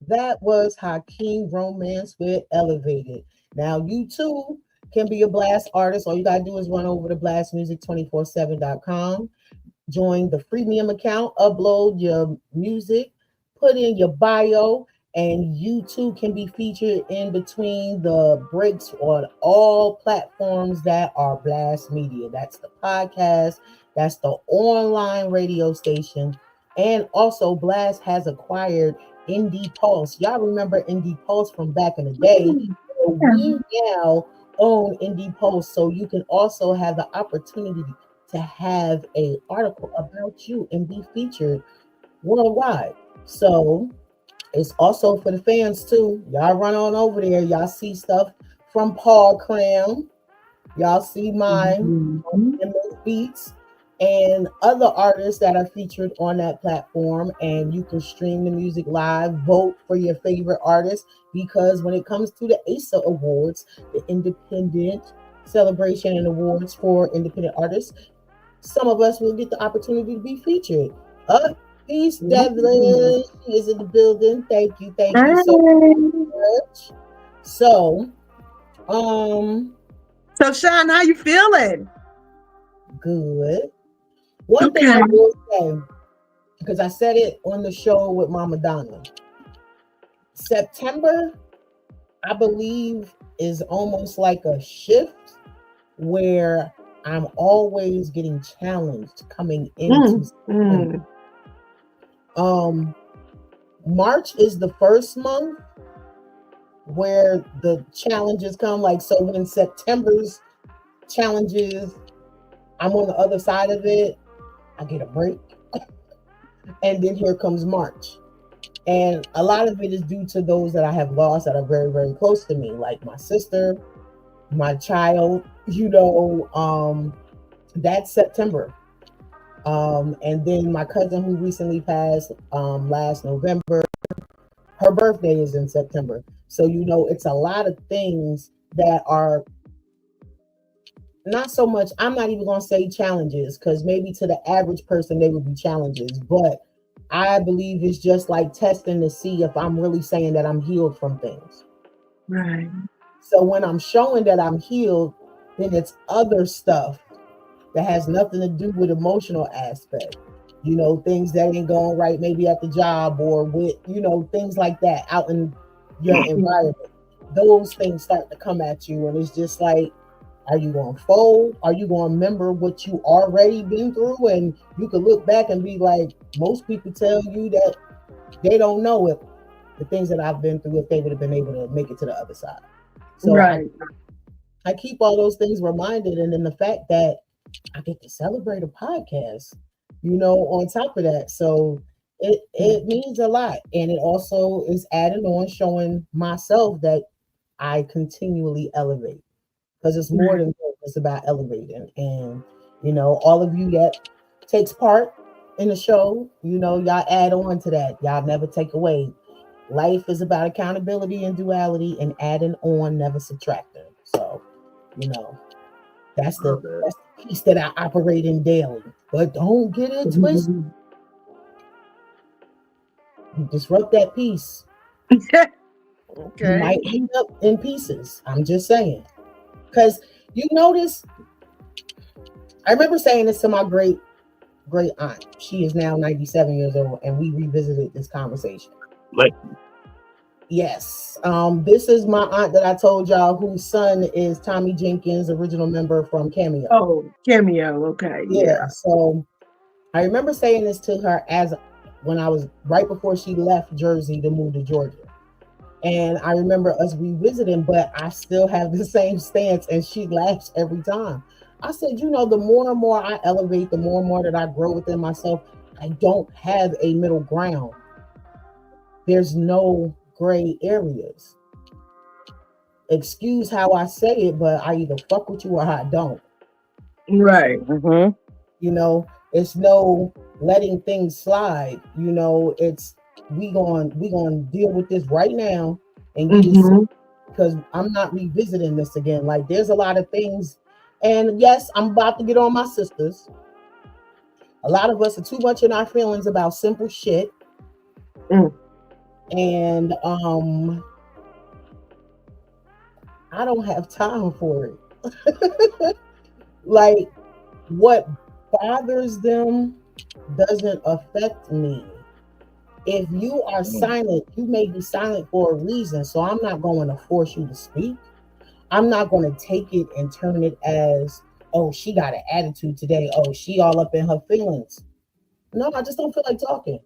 That was Hakeem Romance with Elevated. Now, you too can be a Blast artist. All you got to do is run over to blastmusic247.com, join the freemium account, upload your music, put in your bio, and you too can be featured in between the breaks on all platforms that are Blast Media. That's the podcast, that's the online radio station, and also Blast has acquired Indie Pulse. Y'all remember Indie Pulse from back in the day? So we now own Indie Pulse, so you can also have the opportunity to have a article about you and be featured worldwide. So it's also for the fans too. Y'all run on over there. Y'all see stuff from Paul Cram. Y'all see mine, beats, and other artists that are featured on that platform. And you can stream the music live, vote for your favorite artist, because when it comes to the ASA Awards, the Independent Celebration and Awards for Independent Artists, some of us will get the opportunity to be featured. Peace, Devlin. She is in the building. Thank you so much. So, So Sean, how you feeling? good. One thing I will say, because I said it on the show with Mama Donna, September, I believe, is almost like a shift where I'm always getting challenged coming into September. March is the first month where the challenges come. Like, so when September's challenges, I'm on the other side of it, I get a break. And then here comes March. And a lot of it is due to those that I have lost that are very, very close to me, like my sister, my child, that's September. And then my cousin who recently passed last November, her birthday is in September. So, it's a lot of things that are not so much, I'm not even going to say challenges, because maybe to the average person, they would be challenges. But I believe it's just like testing to see if I'm really saying that I'm healed from things. Right. So when I'm showing that I'm healed, then it's other stuff that has nothing to do with emotional aspect. Things that ain't going right, maybe at the job or with, things like that out in your environment. Those things start to come at you, and it's just like, are you going to fold? Are you going to remember what you already been through? And you could look back and be like, most people tell you that they don't know if the things that I've been through, if they would have been able to make it to the other side. So right. I keep all those things reminded. And then the fact that I get to celebrate a podcast, on top of that. So it means a lot. And it also is adding on, showing myself that I continually elevate. Because it's more than it's about elevating. And, all of you that takes part in the show, y'all add on to that. Y'all never take away. Life is about accountability and duality, and adding on, never subtracting. So, that's the piece that I operate in daily. But don't get it twisted. You disrupt that piece. Okay. You might end up in pieces. I'm just saying. Because you notice, I remember saying this to my great aunt. She is now 97 years old, and we revisited this conversation. Yes. This is my aunt that I told y'all whose son is Tommy Jenkins, original member from Cameo. Oh, Cameo. Okay, Yeah. yeah. So I remember saying this to her as when I was right before she left Jersey to move to Georgia. And I remember us revisiting, but I still have the same stance, and she laughs every time. I said, the more and more I elevate, the more and more that I grow within myself, I don't have a middle ground. There's no gray areas. Excuse how I say it, but I either fuck with you or I don't. Right. Mm-hmm. It's no letting things slide. It's we going to deal with this right now and get it Mm-hmm. because I'm not revisiting this again. Like there's a lot of things, and yes, I'm about to get on my sisters. A lot of us are too much in our feelings about simple shit, Mm. and I don't have time for it. Like what bothers them doesn't affect me. If you are silent, you may be silent for a reason. So I'm not going to force you to speak. I'm not going to take it and turn it as, oh, she got an attitude today. Oh, she all up in her feelings. No, I just don't feel like talking.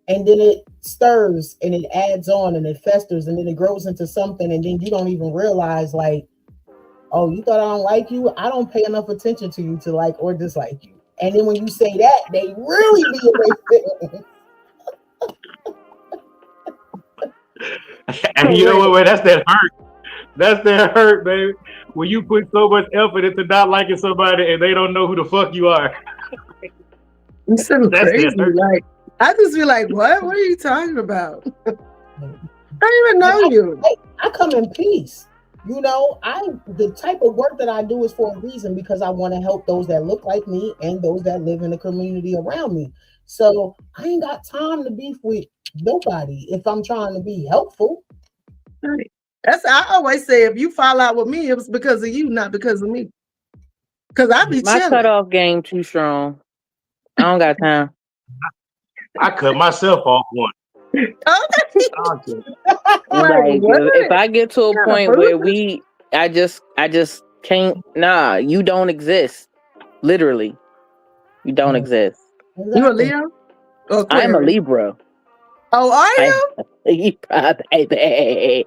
And then it stirs and it adds on and it festers and then it grows into something. And then you don't even realize, like, oh, you thought I don't like you? I don't pay enough attention to you to like or dislike you. And then when you say that, they really be in their feelings. And you know what? That's that hurt. That's that hurt, baby. When you put so much effort into not liking somebody and they don't know who the fuck you are. It's so That's crazy. that hurt. Like, I just be like, what? What are you talking about? I don't even know you. I come in peace. The type of work that I do is for a reason because I want to help those that look like me and those that live in the community around me. So I ain't got time to beef with nobody if I'm trying to be helpful. Right. I always say, if you fall out with me, it was because of you, not because of me. Because I be My chilling. cutoff game too strong. I don't got time. I cut myself off one. Okay. Like if I get to a point where I just can't. Nah, you don't exist. Literally, you don't exist. Exactly. You a Leo? I'm a Libra. Oh, are you? Libra, baby.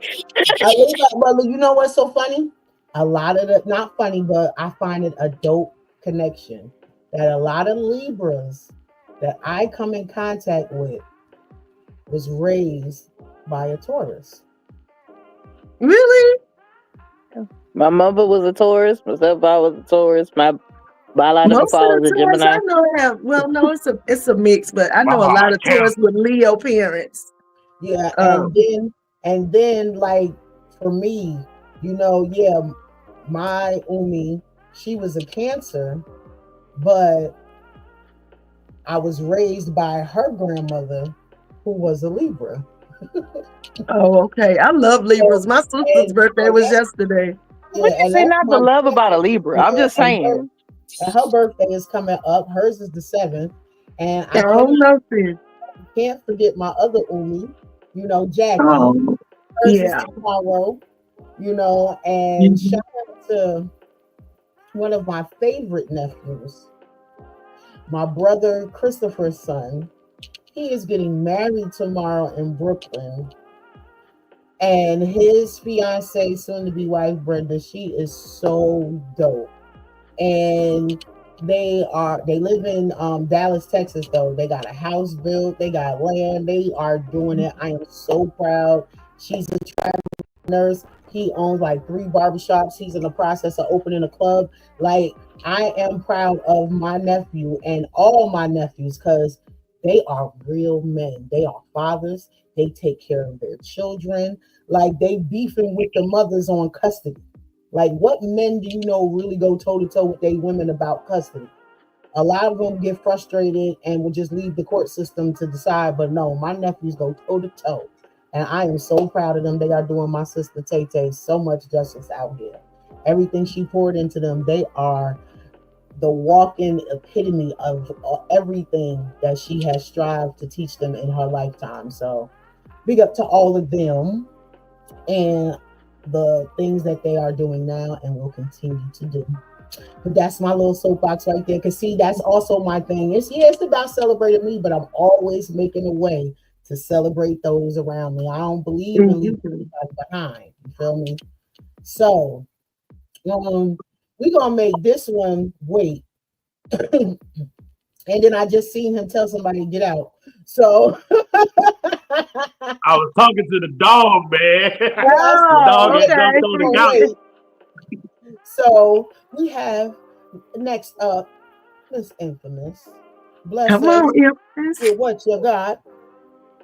Brother, you know what's so funny? A lot of the not funny, but I find it a dope connection that a lot of Libras that I come in contact with was raised by a Taurus. Really? My mother was a Taurus. My stepfather was a Taurus. My biological father was a Gemini. I know have. Well, no, it's a mix, but I know a lot of Taurus with Leo parents. Yeah, and then like for me, my Umi, she was a Cancer, but I was raised by her grandmother, who was a Libra. Oh, okay. I love Libras. My sister's birthday was yesterday. What you say not to love about a Libra? I'm just saying. And her birthday is coming up. Hers is the 7th. And I can't forget my other Umi, Jackie. Hers is tomorrow, and shout out to one of my favorite nephews, my brother Christopher's son. He is getting married tomorrow in Brooklyn. And his fiance, soon to be wife, Brenda, she is so dope. And they live in Dallas, Texas, though. They got a house built, they got land, they are doing it. I am so proud. She's a travel nurse. He owns like 3 barbershops. He's in the process of opening a club. Like, I am proud of my nephew and all my nephews because they are real men. They are fathers. They take care of their children. Like, they beefing with the mothers on custody. Like, what men do you know really go toe-to-toe with their women about custody? A lot of them get frustrated and will just leave the court system to decide. But no, my nephews go toe-to-toe. And I am so proud of them. They are doing my sister Tay so much justice out here. Everything she poured into them, they are the walking epitome of everything that she has strived to teach them in her lifetime. So big up to all of them and the things that they are doing now and will continue to do. But that's my little soapbox right there. Cause see, that's also my thing. It's about celebrating me, but I'm always making a way to celebrate those around me. I don't believe in leaving Mhm. anybody behind. You feel me? So we're gonna make this one wait. And then I just seen him tell somebody to get out. So I was talking to the dog, man. yes, The dog Oh, wait, had jumped okay. on the oh, couch. wait. So we have next up Miss Infamous. Bless Come us on, Empress. with what you got.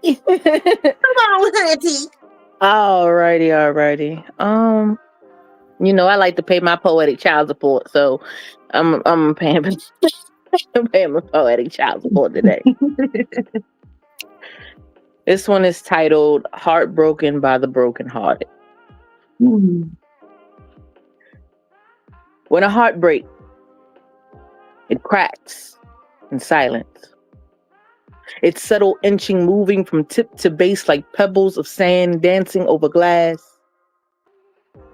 Come on, Hunty. Alrighty. I like to pay my poetic child support, so I'm paying I'm paying my poetic child support today. This one is titled "Heartbroken by the Brokenhearted." Hmm. When a heart breaks, it cracks in silence. Its subtle inching moving from tip to base like pebbles of sand dancing over glass.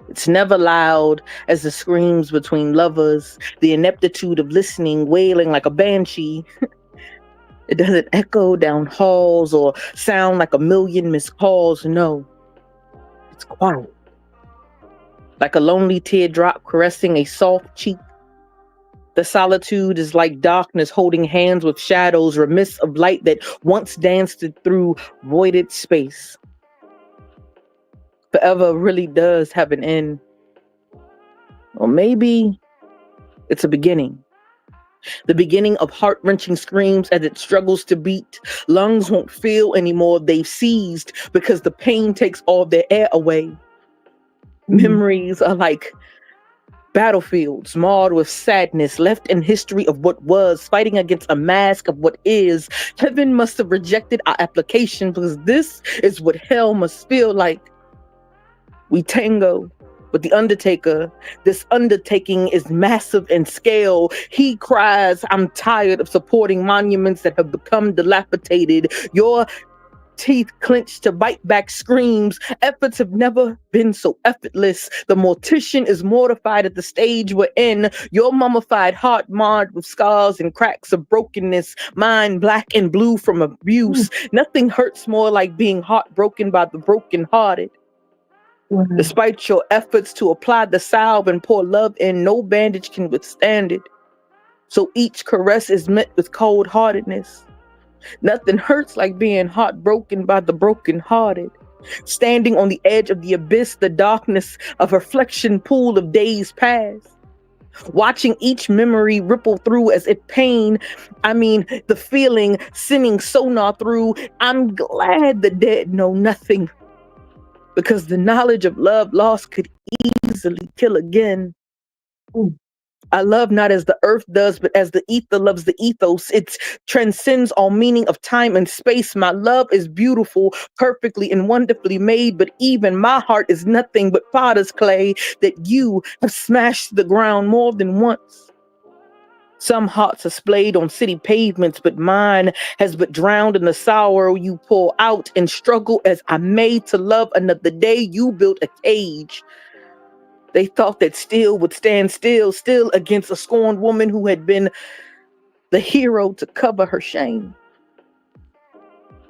It's never loud as the screams between lovers, the ineptitude of listening wailing like a banshee. It doesn't echo down halls or sound like a million missed calls. No, it's quiet, like a lonely teardrop caressing a soft cheek. The solitude is like darkness holding hands with shadows, remiss of light that once danced through voided space. Forever really does have an end. Or maybe it's a beginning. The beginning of heart-wrenching screams as it struggles to beat. Lungs won't feel anymore. They've seized because the pain takes all their air away. Memories are like battlefields marred with sadness, left in history of what was, fighting against a mask of what is. Heaven must have rejected our application because this is what hell must feel like. We tango with the Undertaker. This undertaking is massive in scale. He cries, I'm tired of supporting monuments that have become dilapidated. Your teeth clenched to bite back screams. Efforts have never been so effortless. The mortician is mortified at the stage we're in. Your mummified heart marred with scars and cracks of brokenness. Mine black and blue from abuse. Nothing hurts more like being heartbroken by the brokenhearted. Wow. Despite your efforts to apply the salve and pour love in, no bandage can withstand it. So each caress is met with cold-heartedness. Nothing hurts like being heartbroken by the brokenhearted. Standing on the edge of the abyss, the darkness of reflection pool of days past. Watching each memory ripple through as if pain, the feeling sinning sonar through. I'm glad the dead know nothing. Because the knowledge of love lost could easily kill again. I love not as the earth does, but as the ether loves the ethos. It transcends all meaning of time and space. My love is beautiful, perfectly and wonderfully made, but even my heart is nothing but potter's clay that you have smashed to the ground more than once. Some hearts are splayed on city pavements, but mine has but drowned in the sorrow you pour out and struggle as I made to love another day. You built a cage. They thought that steel would stand still against a scorned woman who had been the hero to cover her shame.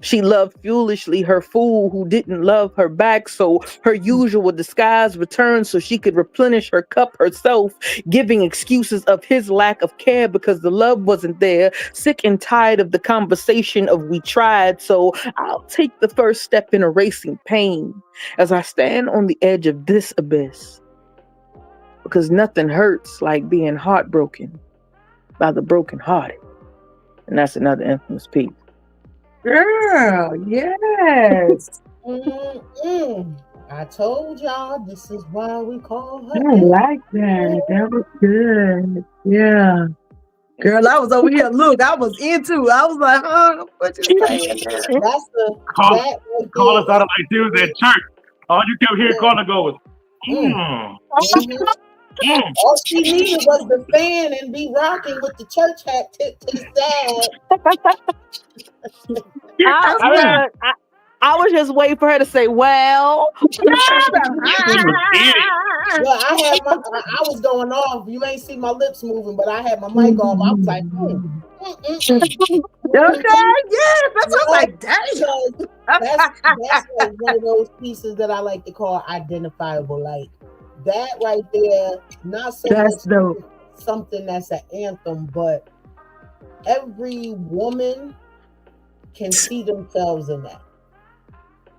She loved foolishly her fool who didn't love her back, so her usual disguise returned so she could replenish her cup herself, giving excuses of his lack of care because the love wasn't there. Sick and tired of the conversation of we tried, so I'll take the first step in erasing pain as I stand on the edge of this abyss. Because nothing hurts like being heartbroken by the brokenhearted. And that's another infamous piece. Girl, yes. I told y'all this is why we call I her. like that. That was good. Yeah. Girl, I was over here. Look, I was into. I was like, what you saying? That's the Call, that right call us there. out of like she was at church. All you kept hearing Carla go was, Mhm. All she needed was the fan and be rocking with the church hat tipped to the side. I, That's I, right. look, I was just waiting for her to say, well. Well, I was going off. You ain't see my lips moving, but I had my mic off. I was like, Okay, yeah, that's what I was like, dang. because that's like one of those pieces that I like to call identifiable. Like that right there, not so That's much dope. something that's an anthem, but every woman can see themselves in that.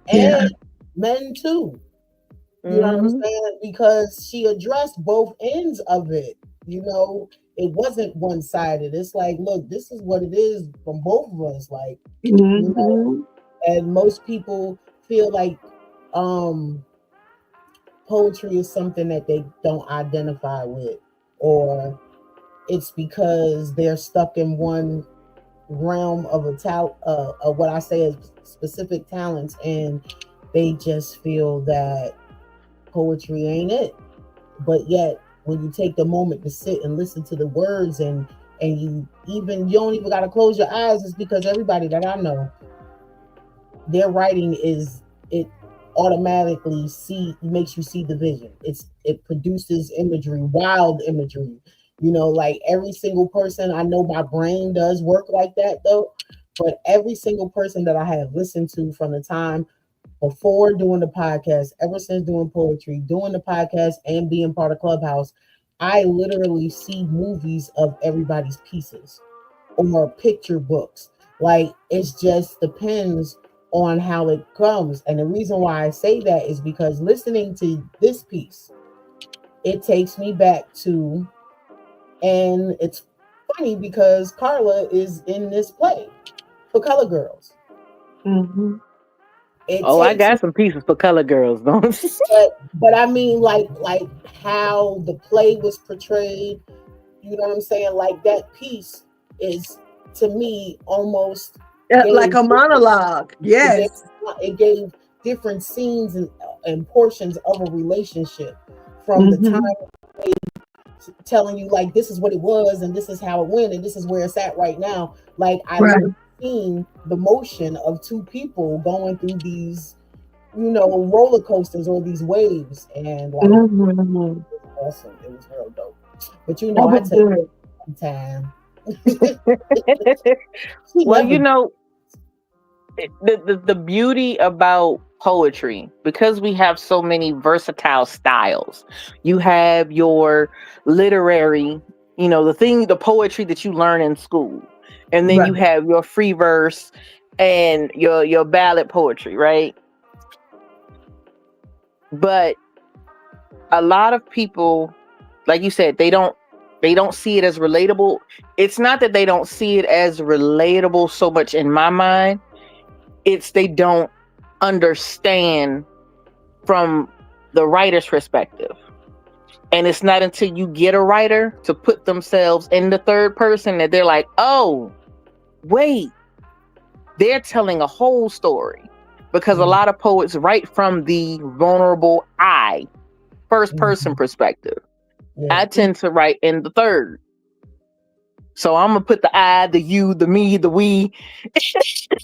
And Yeah. men too. You know what I'm saying? Because she addressed both ends of it. You know, it wasn't one sided. It's like, look, this is what it is from both of us. Like, you know, and most people feel like poetry is something that they don't identify with, or it's because they're stuck in one realm of of what I say is specific talents, and they just feel that poetry ain't it. But yet, when you take the moment to sit and listen to the words, and you don't even gotta close your eyes, it's because everybody that I know, their writing is it automatically makes you see the vision. It produces imagery, wild imagery. You know, like every single person I know, my brain does work like that though. But every single person that I have listened to from the time before doing the podcast, ever since doing poetry, doing the podcast, and being part of Clubhouse, I literally see movies of everybody's pieces or picture books. Like it just depends on how it comes. And the reason why I say that is because listening to this piece, it takes me back to, and it's funny because Carla is in this play for Color Girls. I got some pieces for Color Girls, though. but I mean, like how the play was portrayed. You know what I'm saying? Like that piece is, to me, almost like a monologue. Yes, it gave different scenes and portions of a relationship from the time telling you like this is what it was and this is how it went and this is where it's at right now. Like I seen the motion of two people going through these, you know, roller coasters or these waves, and like it was awesome. It was real dope. But you know, I take time. Well, you know, the beauty about poetry, because we have so many versatile styles. You have your literary, you know, the poetry that you learn in school, and then you have your free verse and your ballad poetry, right? But a lot of people, like you said, they don't see it as relatable. It's not that they don't see it as relatable so much in my mind. It's they don't understand from the writer's perspective. And it's not until you get a writer to put themselves in the third person that they're like, oh, wait, they're telling a whole story. Because a lot of poets write from the vulnerable first person perspective. I tend to write in the third. So I'm gonna put the I, the you, the me, the we,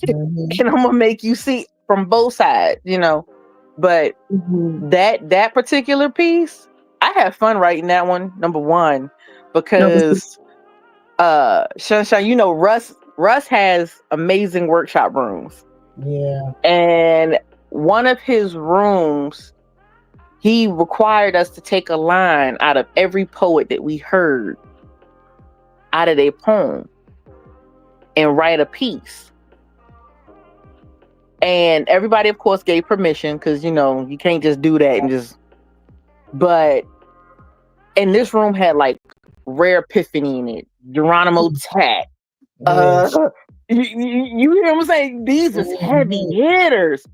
and I'm gonna make you see from both sides, you know. But that particular piece, I have fun writing that one. Number one, because Sunshine, you know, Russ has amazing workshop rooms. Yeah. And one of his rooms, he required us to take a line out of every poet that we heard out of their poem and write a piece. And everybody, of course, gave permission because, you know, you can't just do that and just. But, and this room had like Rare Epiphany in it, Geronimo Tat. You hear what I'm saying? These is heavy hitters.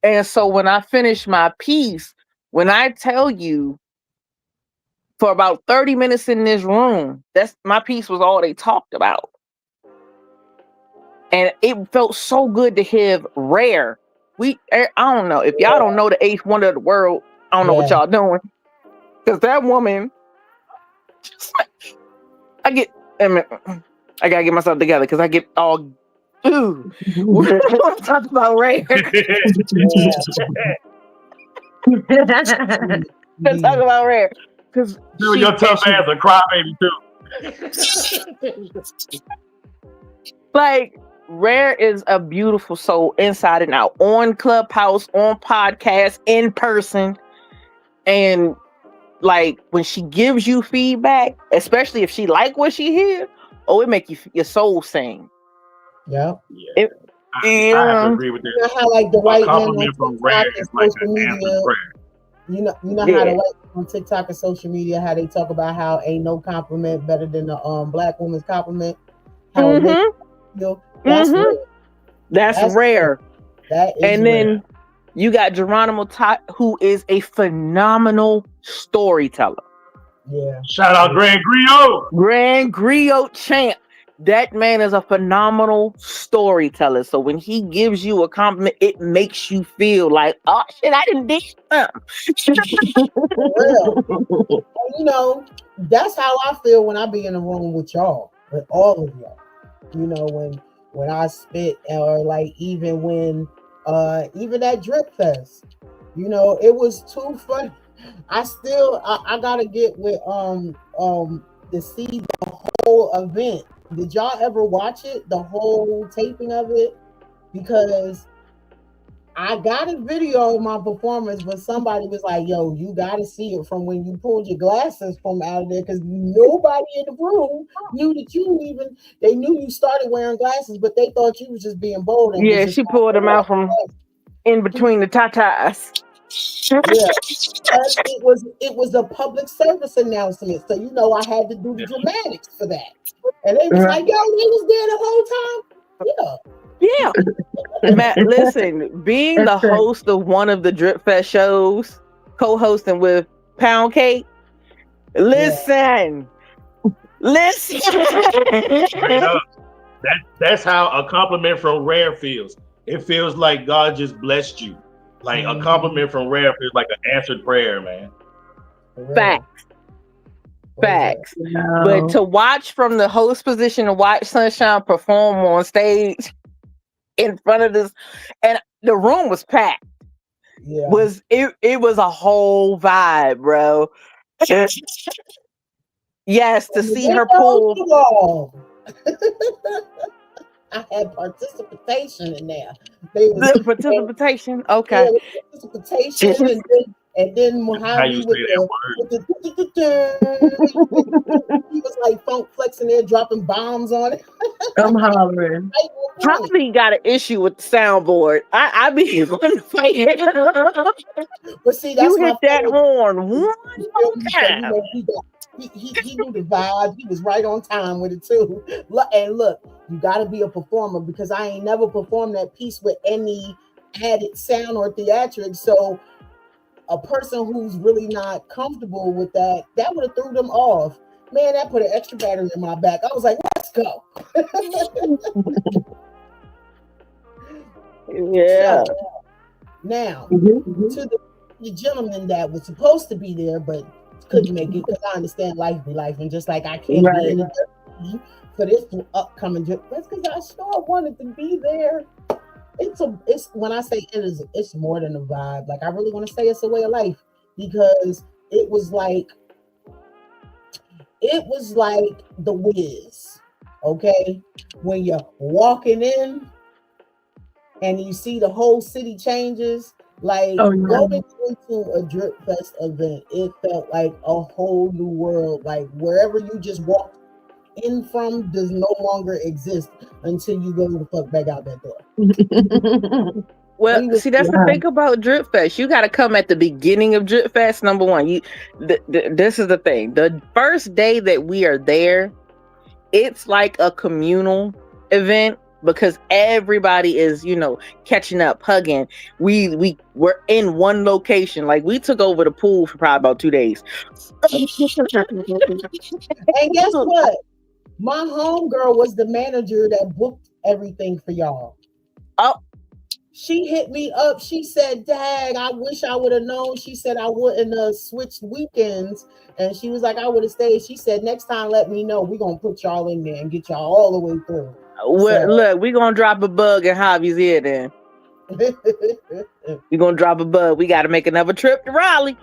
And so when I finished my piece, when I tell you, for about 30 minutes in this room, that's my piece was all they talked about. And it felt so good to hear Rare. I don't know. If y'all don't know the eighth wonder of the world, I don't know what y'all doing. Because that woman, I gotta get myself together because I get all Ooh, we're gonna talk about Rare. We're gonna talk about Rare because Dude, your tough ass a crybaby too. like Rare is a beautiful soul inside and out, on Clubhouse, on podcast, in person, and like when she gives you feedback, especially if she like what she hear, it make your soul sing. Yep. Yeah. I have to agree with You know that. how like the white men on Compliment from Rare TikTok and is like social an answered media, prayer. you know how the white men on TikTok and social media, how they talk about how ain't no compliment better than the black woman's compliment. How it makes you feel. That's rare. That's rare. That is and rare. then you got Geronimo Tot, who is a phenomenal storyteller. Yeah. Shout out Grand Griot. Grand Griot champ. That man is a phenomenal storyteller. So when he gives you a compliment, it makes you feel like, oh shit, I didn't did something. For real. And, you know, that's how I feel when I be in the room with y'all, with all of y'all. You know, when I spit, or like even when even at Drip Fest, you know, it was too funny. I gotta get with to see the whole event. Did y'all ever watch it, the whole taping of it? Because I got a video of my performance, but somebody was like, yo, you gotta see it from when you pulled your glasses from out of there, because nobody in the room knew that they knew you started wearing glasses, but they thought you was just being bold. And Yeah, she pulled them out from in between the tatas. Yeah, it was a public service announcement, so you know I had to do the dramatics for that. And they was like, "Yo, they was there the whole time." Yeah. Matt, listen, being the host of one of the Drip Fest shows, co-hosting with Pound Cake. Listen. That's how a compliment from Rare feels. It feels like God just blessed you. Like a compliment from Rare feels like an answered prayer, man. Facts. But to watch from the host position, to watch Sunshine perform on stage in front of this, and the room was packed. Yeah. It was a whole vibe, bro. Yes, to see her pull. I had participation in there. Participation, okay. Yeah, participation, and then Mojave with he was like funk flexing there, dropping bombs on it. I'm hollering. Javi got an issue with the soundboard. I be wanting to fight it. But see, that's you hit that horn one more time. So, you know, he knew the vibe. He was right on time with it too. And look, you got to be a performer, because I ain't never performed that piece with any added sound or theatrics. So a person who's really not comfortable with that would have threw them off. Man, that put an extra battery in my back. I was like, let's go. Yeah. So, now, to the gentleman that was supposed to be there but couldn't make it, because I understand life be life, and just like I can't be in the for this upcoming trip, that's because I sure wanted to be there. It's when I say it's more than a vibe. Like I really want to say it's a way of life, because it was like the Wiz, okay? When you're walking in and you see the whole city changes, like going into a Drip Fest event, it felt like a whole new world. Like wherever you just walked in from does no longer exist until you go the fuck back out that door. Well, see, that's the thing about Drip Fest. You got to come at the beginning of Drip Fest. Number one, this is the thing. The first day that we are there, it's like a communal event, because everybody is, catching up, hugging. We're in one location. Like we took over the pool for probably about 2 days. And guess what? My homegirl was the manager that booked everything for y'all. Oh. She hit me up. She said, "Dag, I wish I would have known." She said, "I wouldn't have switched weekends." And she was like, "I would have stayed." She said, "Next time, let me know. We're going to put y'all in there and get y'all all the way through." So Look, we gonna drop a bug in Javi's ear then. We gonna drop a bug. We got to make another trip to Raleigh.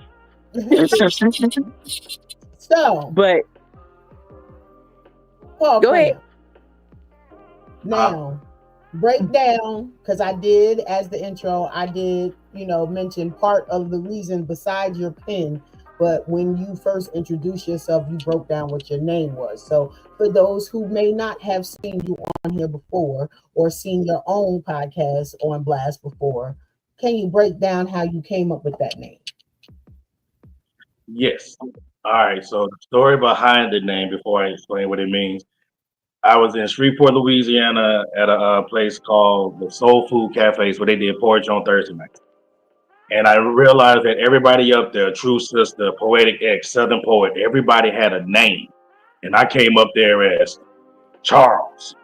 so But Paul go ahead. Cram. Now, break down, because I did, as the intro, I did, mention part of the reason besides your pen. But when you first introduced yourself, you broke down what your name was. So for those who may not have seen you on here before or seen your own podcast on Blast before, can you break down how you came up with that name? Yes. All right. So the story behind the name, before I explain what it means, I was in Shreveport, Louisiana, at a place called the Soul Food Cafes, where they did poetry on Thursday nights. And I realized that everybody up there, True Sister, Poetic X, Southern Poet, everybody had a name. And I came up there as Charles,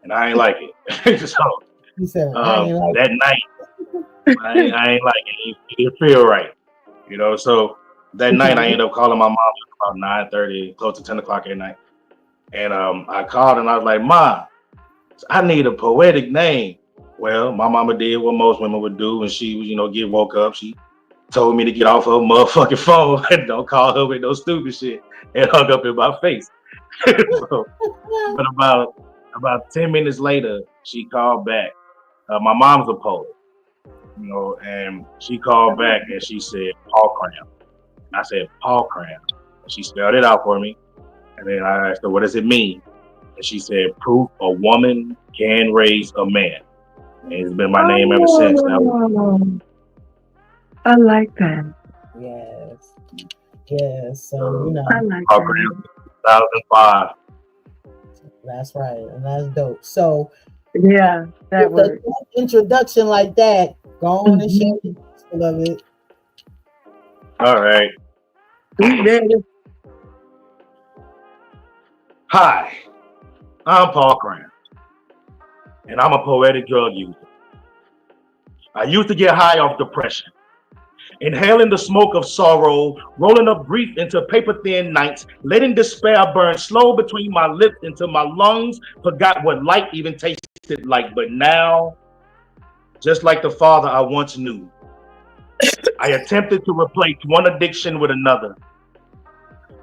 and I ain't like it. So You said, I ain't like that night, I ain't like it. It didn't feel right, So that night, I ended up calling my mom about 9:30, close to 10 o'clock at night. And I called and I was like, "Ma, I need a poetic name." Well, my mama did what most women would do, and she was, get woke up. She told me to get off her motherfucking phone and don't call her with no stupid shit, and hung up in my face. So, but about 10 minutes later, she called back. My mom's a poet, and she called back and she said, "Paul Cram." I said, "Paul Cram." And she spelled it out for me. And then I asked her, "What does it mean?" And she said, "Proof a woman can raise a man." And it's been my name ever since. I like that. Yes. Yes. So, I like Paul that. Cram, 2005. That's right. And that's dope. So, Yeah, that with works. an introduction like that, go on and share the gospel of it. All right. We ready. Hi, I'm Paul Cram, and I'm a poetic drug user. I used to get high off depression, inhaling the smoke of sorrow, rolling up grief into paper-thin nights, letting despair burn slow between my lips until my lungs forgot what light even tasted like. But now, just like the father I once knew, I attempted to replace one addiction with another.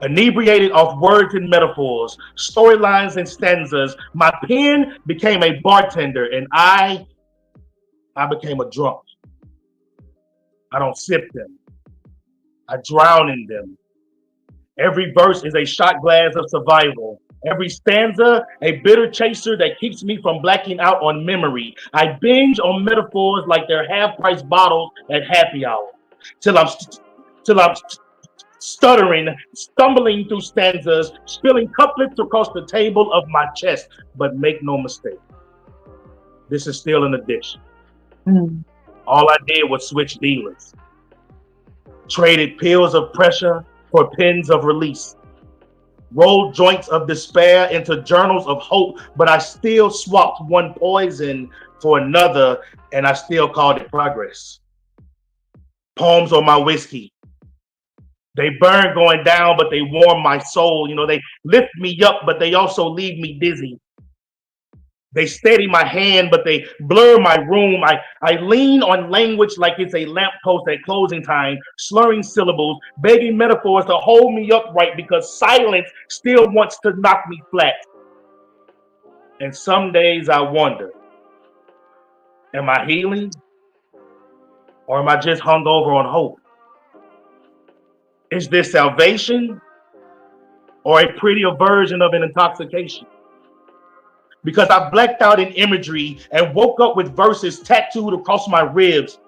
Inebriated off words and metaphors, storylines and stanzas, my pen became a bartender, and I became a drunk. I don't sip them. I drown in them. Every verse is a shot glass of survival. Every stanza, a bitter chaser that keeps me from blacking out on memory. I binge on metaphors like they're half-price bottles at happy hour, till I'm stuttering, stumbling through stanzas, spilling couplets across the table of my chest. But make no mistake, this is still an addiction. All I did was switch dealers, traded pills of pressure for pens of release, rolled joints of despair into journals of hope, but I still swapped one poison for another, and I still called it progress. Poems on my whiskey. They burn going down, but they warm my soul. They lift me up, but they also leave me dizzy. They steady my hand, but they blur my room. I lean on language like it's a lamppost at closing time, slurring syllables, begging metaphors to hold me upright because silence still wants to knock me flat. And some days I wonder, am I healing? Or am I just hungover on hope? Is this salvation or a prettier version of an intoxication? Because I blacked out in imagery and woke up with verses tattooed across my ribs,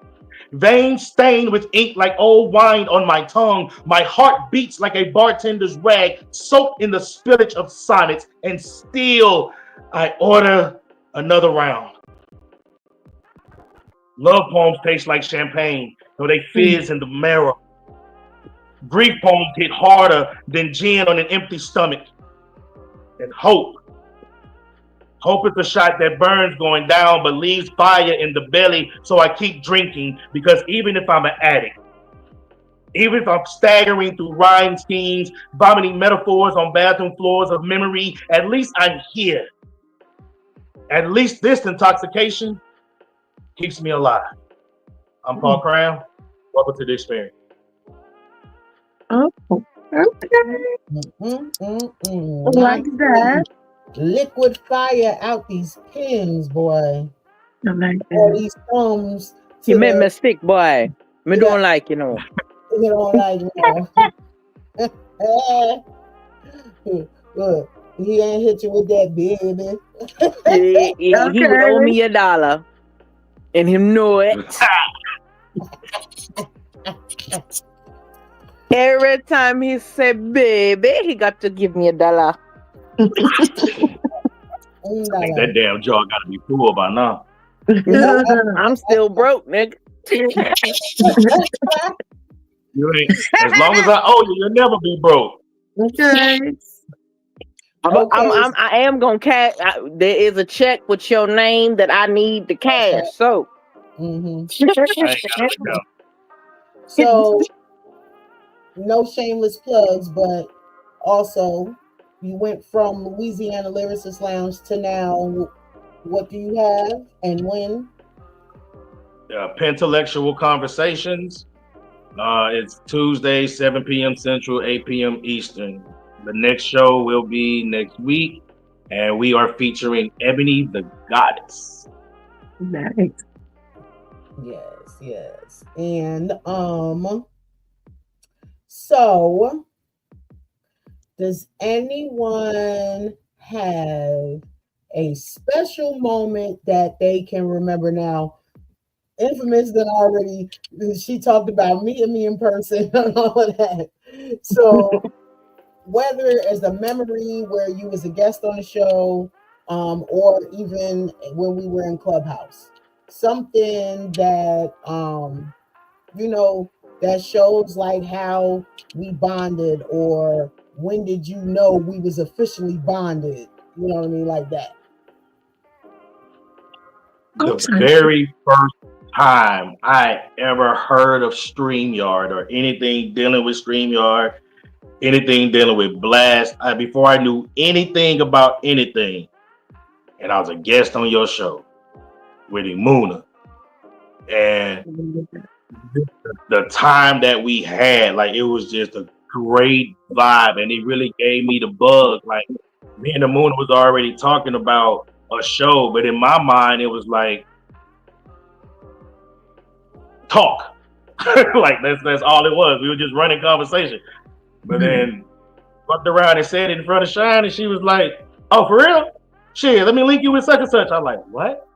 veins stained with ink like old wine on my tongue. My heart beats like a bartender's rag, soaked in the spillage of sonnets, and still I order another round. Love poems taste like champagne, though they fizz in the marrow. Grief poems hit harder than gin on an empty stomach. And hope is the shot that burns going down but leaves fire in the belly, so I keep drinking, because even if I'm an addict, even if I'm staggering through rhyme schemes, vomiting metaphors on bathroom floors of memory, at least I'm here. at least this intoxication keeps me alive. I'm Paul Cram. Welcome to the experience. Oh, okay. Like that. Liquid fire out these pins, boy. I like All that. these thumbs You to made the, mistake, boy. Me yeah, don't like, you know. you know, like, look, he ain't hit you with that, baby. He would owe Okay. me $1 and him know it. Every time he said baby, he got to give me $1. I think that damn jaw got to be full by now. Nope, I'm still broke, nigga. You ain't, as long as I owe you, you'll never be broke. Okay. Okay. I am gonna cash. There is a check with your name that I need to cash. So, Mhm. I ain't got it now. So, no shameless plugs, but also you went from Louisiana Lyricist Lounge to now. What do you have and when? Pentelectual Conversations. It's Tuesday, 7 p.m. Central, 8 p.m. Eastern. The next show will be next week, and we are featuring Ebony the Goddess. Nice. Yes. And so does anyone have a special moment that they can remember now? Infamous that already she talked about me and me in person and all of that. So whether as a memory where you was a guest on the show, or even when we were in Clubhouse, something that you know that shows like how we bonded, or when did you know we was officially bonded? You know what I mean, like that. The very first time I ever heard of StreamYard or anything dealing with StreamYard, anything dealing with Blast, before I knew anything about anything, and I was a guest on your show with Imuna, and the time that we had, like, it was just a great vibe, and it really gave me the bug. Like, me and Imuna was already talking about a show, but in my mind, it was like talk. Like that's all it was. We were just running conversation. But then fucked around and said it in front of Shine, and she was like, "Oh, for real? Shit, let me link you with such and such." I'm like, "What?"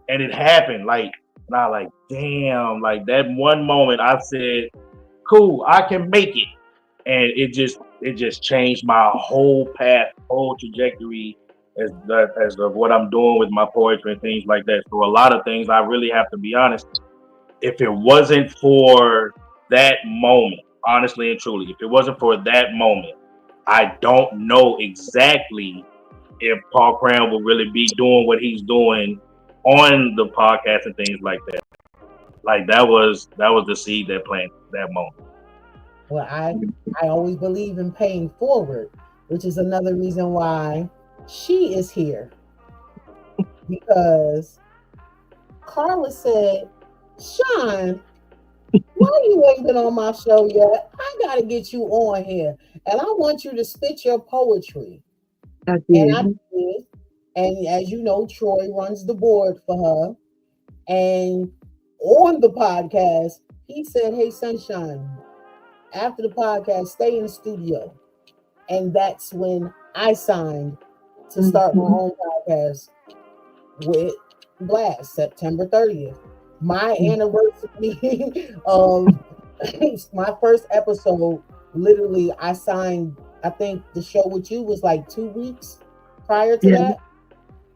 And it happened. Like, and I like, damn. Like that one moment, I said, "Cool, I can make it," and it just changed my whole path, whole trajectory as of what I'm doing with my poetry and things like that. So a lot of things, I really have to be honest. If it wasn't for that moment, honestly and truly, if it wasn't for that moment, I don't know exactly if Paul Cram will really be doing what he's doing on the podcast and things like that. Like that was the seed that planted that moment. Well, I always believe in paying forward, which is another reason why she is here, because Carla said, "Sean, why you ain't been on my show yet? I gotta get you on here, and I want you to spit your poetry." I And I did. did. And as you know, Troy runs the board for her. And on the podcast, he said, "Hey, Sunshine, after the podcast, stay in the studio." And that's when I signed to start my own podcast with Blast, September 30th. My anniversary of my first episode, literally, I signed, I think the show with you was like 2 weeks prior to Yeah. that.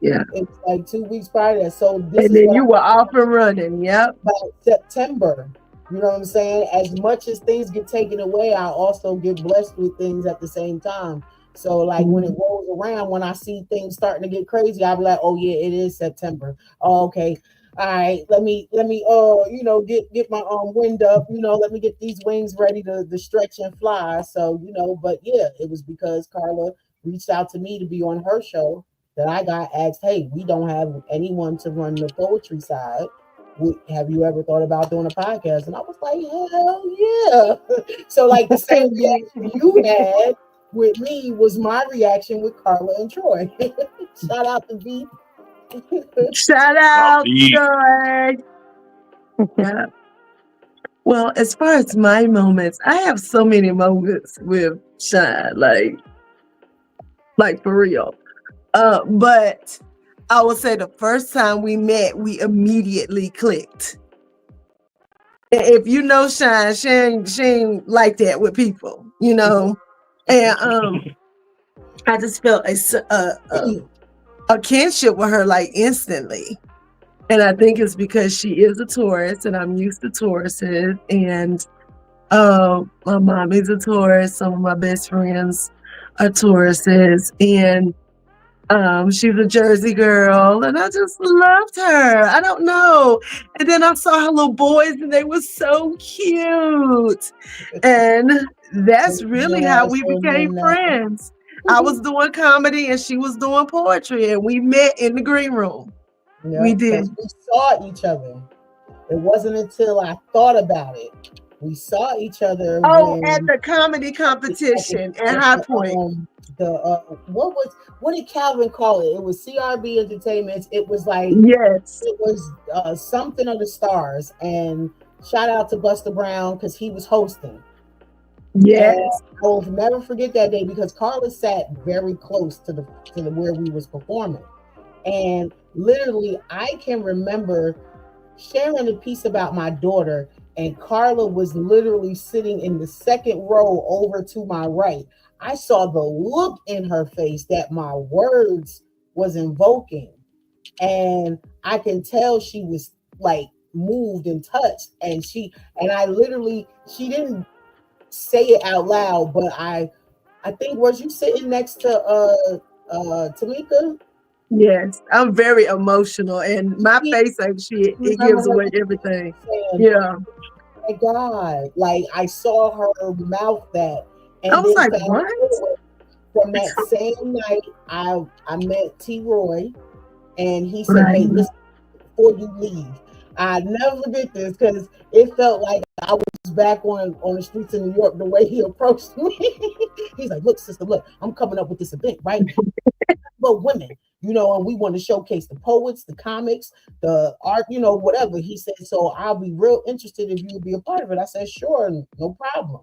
Yeah. It was like 2 weeks prior to that. So this And is then what you were off and running. Yep. about September. You know what I'm saying? As much as things get taken away, I also get blessed with things at the same time. So like when it rolls around, when I see things starting to get crazy, I'll be like, "Oh yeah, it is September. Oh, okay. All right, let me get my wind up, let me get these wings ready to stretch and fly." So, but yeah, it was because Carla reached out to me to be on her show that I got asked, hey, we don't have anyone to run the poetry side. Have you ever thought about doing a podcast? And I was like, hell yeah. So like the same reaction you had with me was my reaction with Carla and Troy. Shout out to V. Shout Now, out, please. Troy. Yeah. Well, as far as my moments, I have so many moments with Shine, like for real. But I would say the first time we met, we immediately clicked. If you know Shine, she ain't like that with people, you know. And I just felt a kinship with her like instantly. And I think it's because she is a Taurus and I'm used to Tauruses. And my mom is a Taurus. Some of my best friends are Tauruses. And she's a Jersey girl. And I just loved her. I don't know. And then I saw her little boys and they were so cute. And that's really how we became friends. I was doing comedy and she was doing poetry. And we met in the green room. Yep, We did. we saw each other. It wasn't until I thought about it. We saw each other At the comedy competition at High Point. What did Calvin call it? It was CRB Entertainment. It was like Yes. it was something of the stars. And shout out to Buster Brown because he was hosting. Yes. And I will never forget that day because Carla sat very close to the where we was performing. And literally, I can remember sharing a piece about my daughter, and Carla was literally sitting in the second row over to my right. I saw the look in her face that my words was invoking, and I can tell she was like moved and touched. And she didn't say it out loud, but I think, was you sitting next to Tamika? Yes, I'm very emotional, and my face actually it gives away everything. Yeah, my God, like I saw her mouth that, and I was then like, what? From that same night, I met T. Roy, and he said, "Hey, listen, before you leave, I never forget this because it felt like I was back on the streets of New York. The way he approached me, he's like, "Look, sister, look, I'm coming up with this event, right? But women, you know, and we want to showcase the poets, the comics, the art, you know, whatever." He said, "So I'll be real interested if you would be a part of it." I said, "Sure, no problem."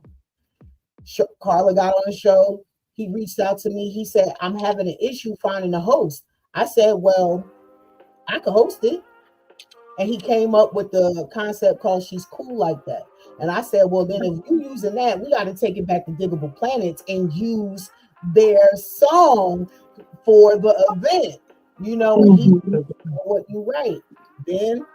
Carla got on the show. He reached out to me. He said, "I'm having an issue finding a host." I said, "Well, I could host it." And he came up with the concept called She's Cool Like That. And I said, well, then if you're using that, we got to take it back to Diggable Planets and use their song for the event. You know, and he what you write. Then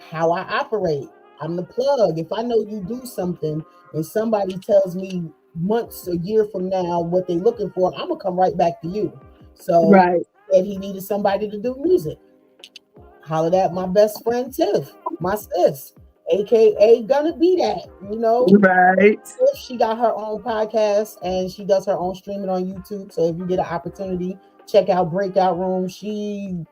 how I operate. I'm the plug. If I know you do something and somebody tells me months, a year from now what they're looking for, I'm gonna come right back to you. So that he needed somebody to do music. Hollered at my best friend Tiff, my sis, aka Gonna Be That, you know. Right. Tiff, she got her own podcast and she does her own streaming on YouTube. So if you get an opportunity, check out Breakout Room. She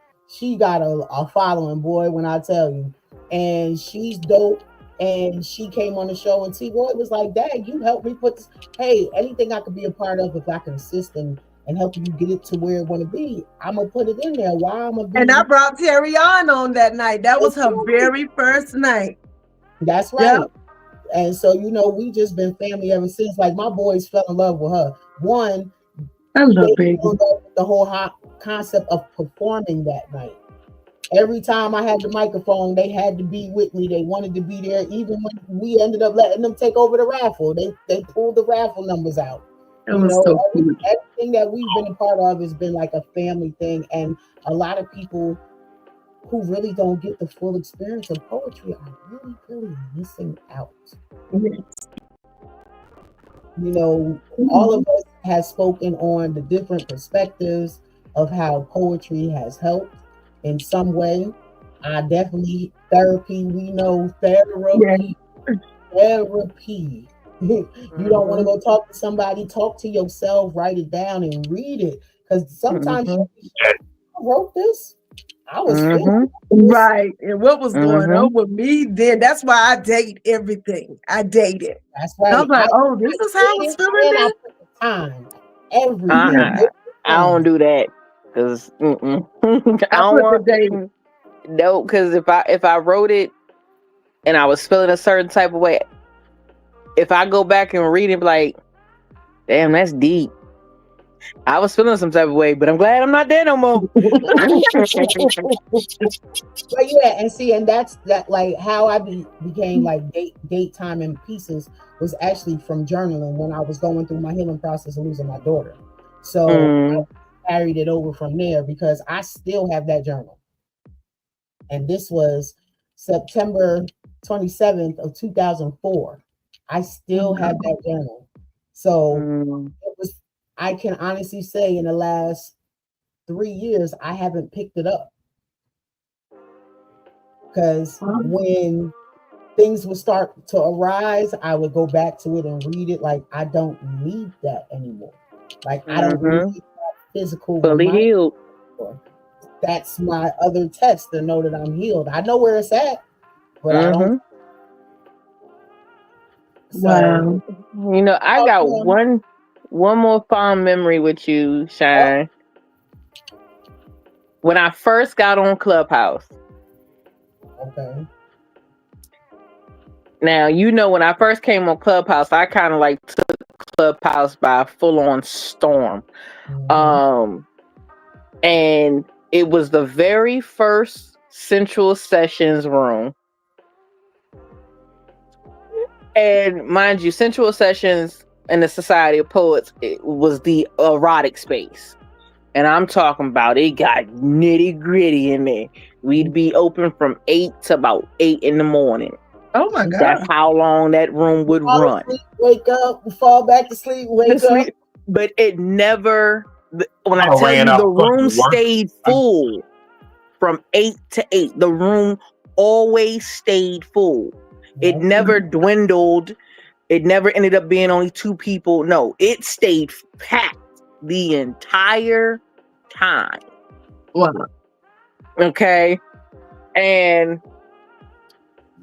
got a following, boy, when I tell you. And she's dope. And she came on the show and T. Roy was like, "Dad, you helped me put this. Hey, anything I could be a part of, if I can assist and help you get it to where it want to be, I'm gonna put it in there. Why I'm gonna be." And I brought Terry on that night. That was her very first night. That's right. Yep. And so, you know, we just been family ever since. Like my boys fell in love with her. One, I love baby. The whole concept of performing that night. Every time I had the microphone, they had to be with me. They wanted to be there. Even when we ended up letting them take over the raffle, they pulled the raffle numbers out. You know, so cool. Everything that we've been a part of has been like a family thing. And a lot of people who really don't get the full experience of poetry are really, really missing out. Yes. You know, all of us have spoken on the different perspectives of how poetry has helped in some way. Definitely therapy. We know therapy. Yes. Therapy. You don't want to go talk to somebody, talk to yourself, write it down and read it. Because sometimes wrote this. I was Mm-hmm. feeling this. Right. And what was going Mm-hmm. on with me then? That's why I date everything. I date it. That's I right. was like, oh, this is how I Did was it feeling and I then? put the time. Everything. I, Yeah. Every I don't time. do that because I I don't put the want date. no. Because if I wrote it and I was feeling a certain type of way, if I go back and read it, like, damn, that's deep. I was feeling some type of way, but I'm glad I'm not there no more. But yeah, and see, and that's that like how became like date time and pieces was actually from journaling when I was going through my healing process of losing my daughter. So I Mm, carried it over from there because I still have that journal. And this was September 27th of 2004. I still have that journal. So mm, it was I can honestly say in the last 3 years I haven't picked it up because when things would start to arise, I would go back to it and read it. Like I don't need that anymore. Like I don't need mm-hmm. that physical Fully reminder. healed. That's my other test to know that I'm healed. I know where it's at, but I don't. Mm-hmm. So, Wow. You know, I got um, one more fond memory with you, oh, Shine. When I first got on Clubhouse. okay. Now, you know, when I first came on Clubhouse, I kind of like took Clubhouse by a full on storm. Mm-hmm. Um, and it was the very first Central Sessions room. And mind you, Central Sessions and the Society of Poets, it was the erotic space. And I'm talking about it got nitty gritty in there. We'd be open from 8 to about 8 in the morning. Oh my That's God. how long that room would Fall run. asleep, wake up, fall back to sleep, To wake up. sleep, but it never. When I I tell ran you, the out room fucking work. stayed full from 8 to 8. The room always stayed full. It Yep. never dwindled. It never ended up being only 2 people. No, it stayed packed the entire time. Wow. Okay. And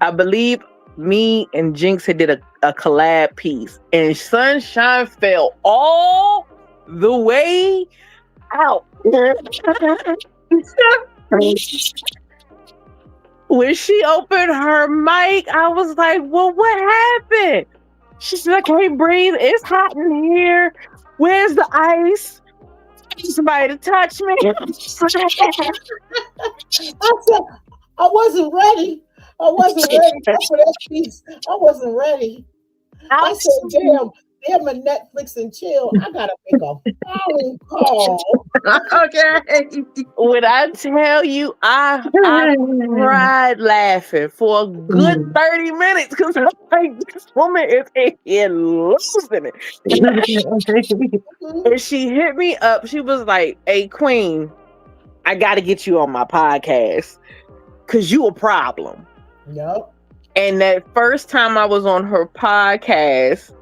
I believe me and Jinx had did a collab piece, and Sunshine fell all the way out. When she opened her mic, I was like, well, what happened? She said, I can't breathe. It's hot in here. Where's the ice? Somebody to touch me. I said I wasn't ready. I wasn't ready for that piece. I wasn't ready. I said, damn a Netflix and chill. I gotta make a phone call. Okay. When I tell you, I cried laughing for a good 30 minutes because I'm like, this woman is in here losing it. And she hit me up. She was like, hey, Queen, I got to get you on my podcast because you a problem. Yep. And that first time I was on her podcast,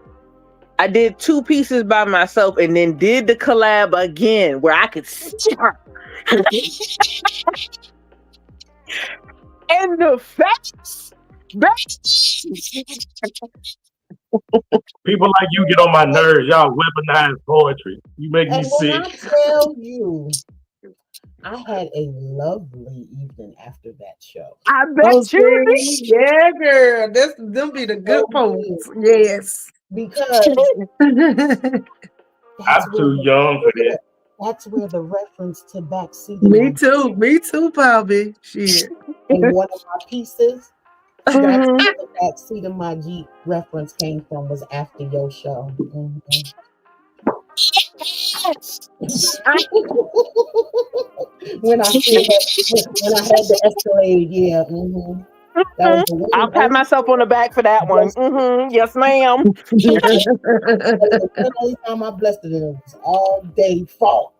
I did 2 pieces by myself and then did the collab again where I could see her. And the facts. People like you get on my nerves. Y'all weaponize poetry. You make me And when sick. I tell you, I had a lovely evening after that show. I Oh, bet you see, yeah, girl. Them be the good So poets. good. Yes. Because I'm that's where too young for that. that's where the reference to backseat in Me my too. Me too, Bobby. Shit. in one of my pieces. That's did. where the backseat of my Jeep reference came from was after your show. Mhm. When I still had when I had the Escalade, yeah. That was the one I'll and pat only myself on the back for that one. blessed. Yes, ma'am. That was the one and only time I blessed it. And it was all day fault.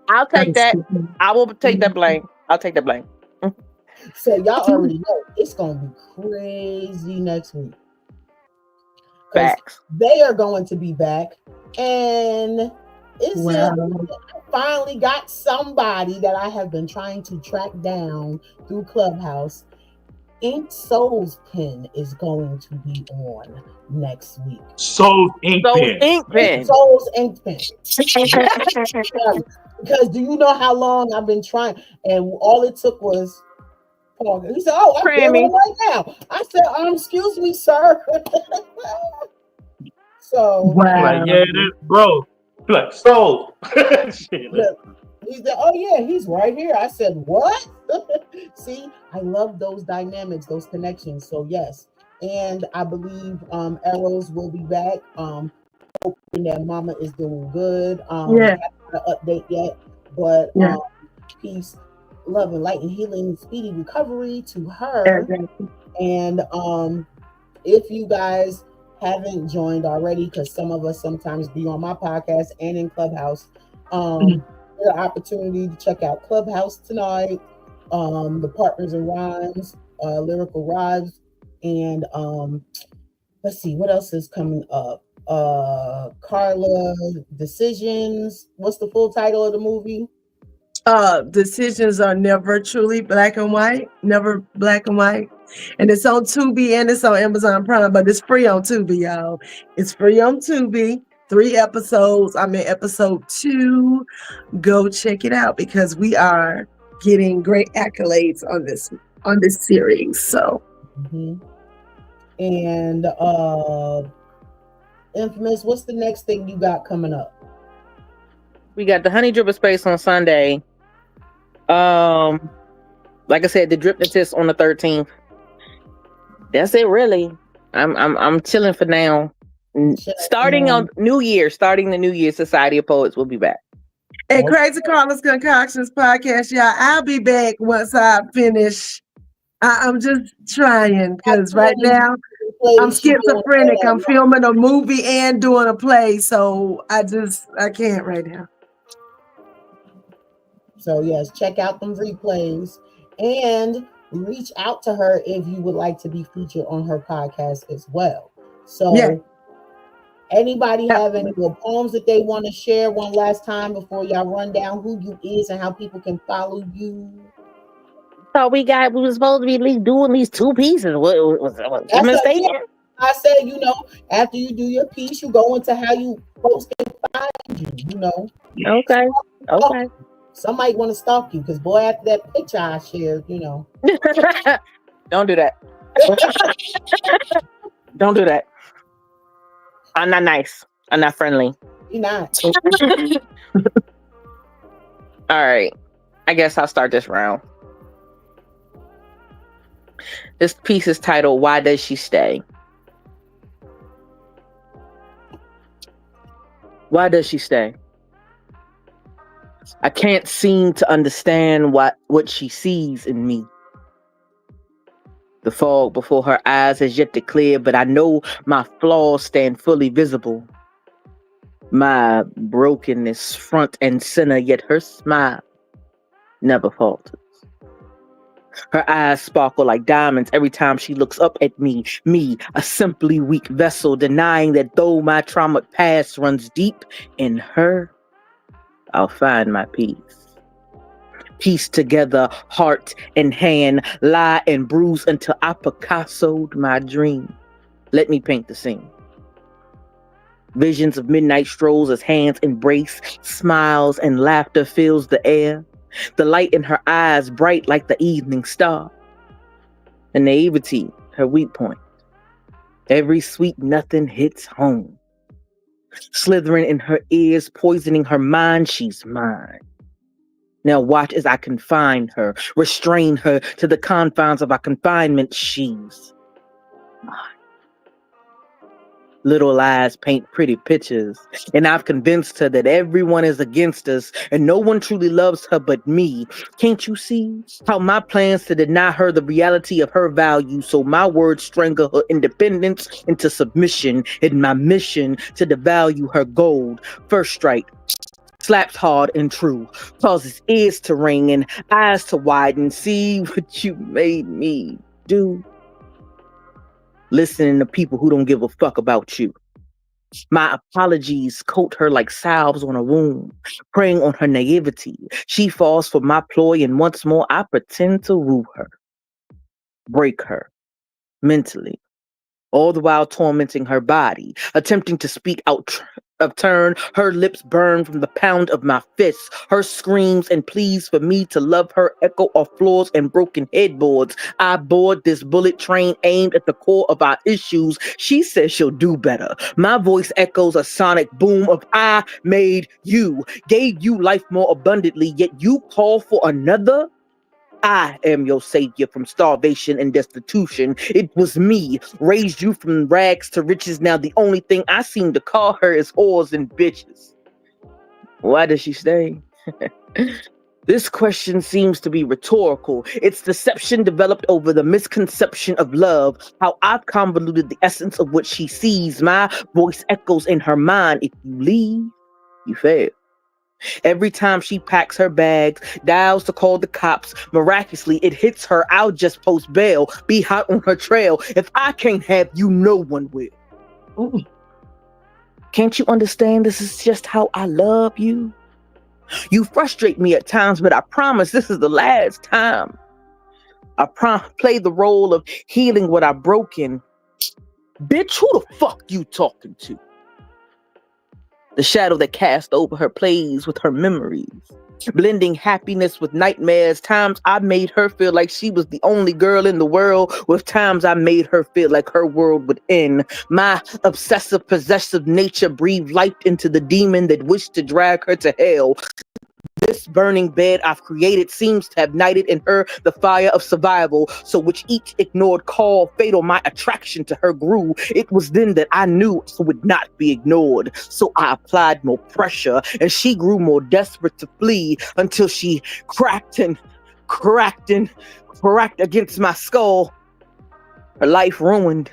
I'll take that. I will take that blame. I'll take that blame. So y'all already know it's gonna be crazy next week. Because Facts. they are going to be back. And It says Wow. I finally got somebody that I have been trying to track down through Clubhouse. Ink Soul's pen is going to be on next week. Soul Ink So Pen. ink Ink pen. Soul's ink pen. Yeah, because do you know how long I've been trying? And all it took was Paul. He said, "Oh, I'm doing Grammy. it right now." I said, "Excuse me, sir." So Like, Wow. yeah, that's bro. Like, soul. Shit, look, he said, "Oh yeah, he's right here." I said, "What?" See, I love those dynamics, those connections. So yes, and I believe Arrows will be back. And that Mama is doing good. Yeah. Haven't got an update yet, but Yeah. peace, love, and light, and healing, speedy recovery to her. Exactly. And if you guys haven't joined already, because some of us sometimes be on my podcast and in Clubhouse, Mhm. get an opportunity to check out Clubhouse tonight. The Partners in Rhymes, Lyrical Rhymes, and let's see what else is coming up. Carla Decisions. What's the full title of the movie? Decisions are never truly black and white, never black and white. And it's on Tubi and it's on Amazon Prime, but it's free on Tubi, y'all. It's free on Tubi. 3 episodes. I'm in episode 2. Go check it out because we are getting great accolades on this series. So Mm-hmm. And Infamous, what's the next thing you got coming up? We got the Honey Dripper Space on Sunday. Like I said, the Dripnotist on the 13th. That's it, really. I'm chilling for now. Starting on New Year, starting the New Year, Society of Poets will be back. and Crazy Carla's Concoctions podcast, y'all. I'll be back once I finish. I'm just trying because right now I'm schizophrenic. I'm filming a movie and doing a play, so I can't right now. So yes, check out them replays and reach out to her if you would like to be featured on her podcast as well. So Yeah. anybody have any more poems that they want to share one last time before y'all run down who you is and how people can follow you? So we were supposed to be at least doing these 2 pieces. Was a That's mistake? yeah, I said, after you do your piece, you go into how you folks can find you, Okay. Okay. Some might want to stalk you because boy, after that picture I shared, Don't do that. Don't do that. I'm not nice. I'm not friendly. you're not. All right. I guess I'll start this round. This piece is titled, Why Does She Stay? Why does she stay? I can't seem to understand what she sees in me. The fog before her eyes has yet to clear, but I know my flaws stand fully visible. My brokenness front and center, yet her smile never falters. Her eyes sparkle like diamonds every time she looks up at me, a simply weak vessel, denying that though my traumatic past runs deep in her, I'll find my peace. Piece together, heart and hand, lie and bruise until I Picasso'd my dream. Let me paint the scene. Visions of midnight strolls as hands embrace, smiles and laughter fills the air. The light in her eyes bright like the evening star. The naivety, her weak point. Every sweet nothing hits home. Slithering in her ears, poisoning her mind, she's mine. Now watch as I confine her, restrain her to the confines of our confinement, she's mine. Little eyes paint pretty pictures, and I've convinced her that everyone is against us and no one truly loves her but me. Can't you see how my plans to deny her the reality of her value, so my words strangle her independence into submission, and my mission to devalue her gold. First strike slaps hard and true, causes ears to ring and eyes to widen. See what you made me do? Listening to people who don't give a fuck about you. My apologies coat her like salves on a wound, preying on her naivety. She falls for my ploy, and once more I pretend to woo her, break her mentally, all the while tormenting her body, attempting to speak out of turn. Her lips burn from the pound of my fists. Her screams and pleas for me to love her echo off floors and broken headboards. I board this bullet train aimed at the core of our issues. She says she'll do better. My voice echoes a sonic boom of I made you, gave you life more abundantly, yet you call for another? I am your savior from starvation and destitution. It was me, raised you from rags to riches. Now the only thing I seem to call her is whores and bitches. Why does she stay? This question seems to be rhetorical. It's deception developed over the misconception of love, how I've convoluted the essence of what she sees. My voice echoes in her mind. If you leave, you fail. Every time she packs her bags, dials to call the cops, miraculously it hits her. I'll just post bail, be hot on her trail. If I can't have you, no one will. Mm. Can't you understand? This is just how I love you. You frustrate me at times, but I promise this is the last time. I play the role of healing what I've broken. Bitch, who the fuck you talking to? The shadow that cast over her plays with her memories, blending happiness with nightmares. Times I made her feel like she was the only girl in the world, with times I made her feel like her world would end. My obsessive, possessive nature breathed life into the demon that wished to drag her to hell. This burning bed I've created seems to have ignited in her the fire of survival, so which each ignored call fatal my attraction to her grew. It was then that I knew I would not be ignored, so I applied more pressure, and she grew more desperate to flee until she cracked and cracked and cracked against my skull, her life ruined.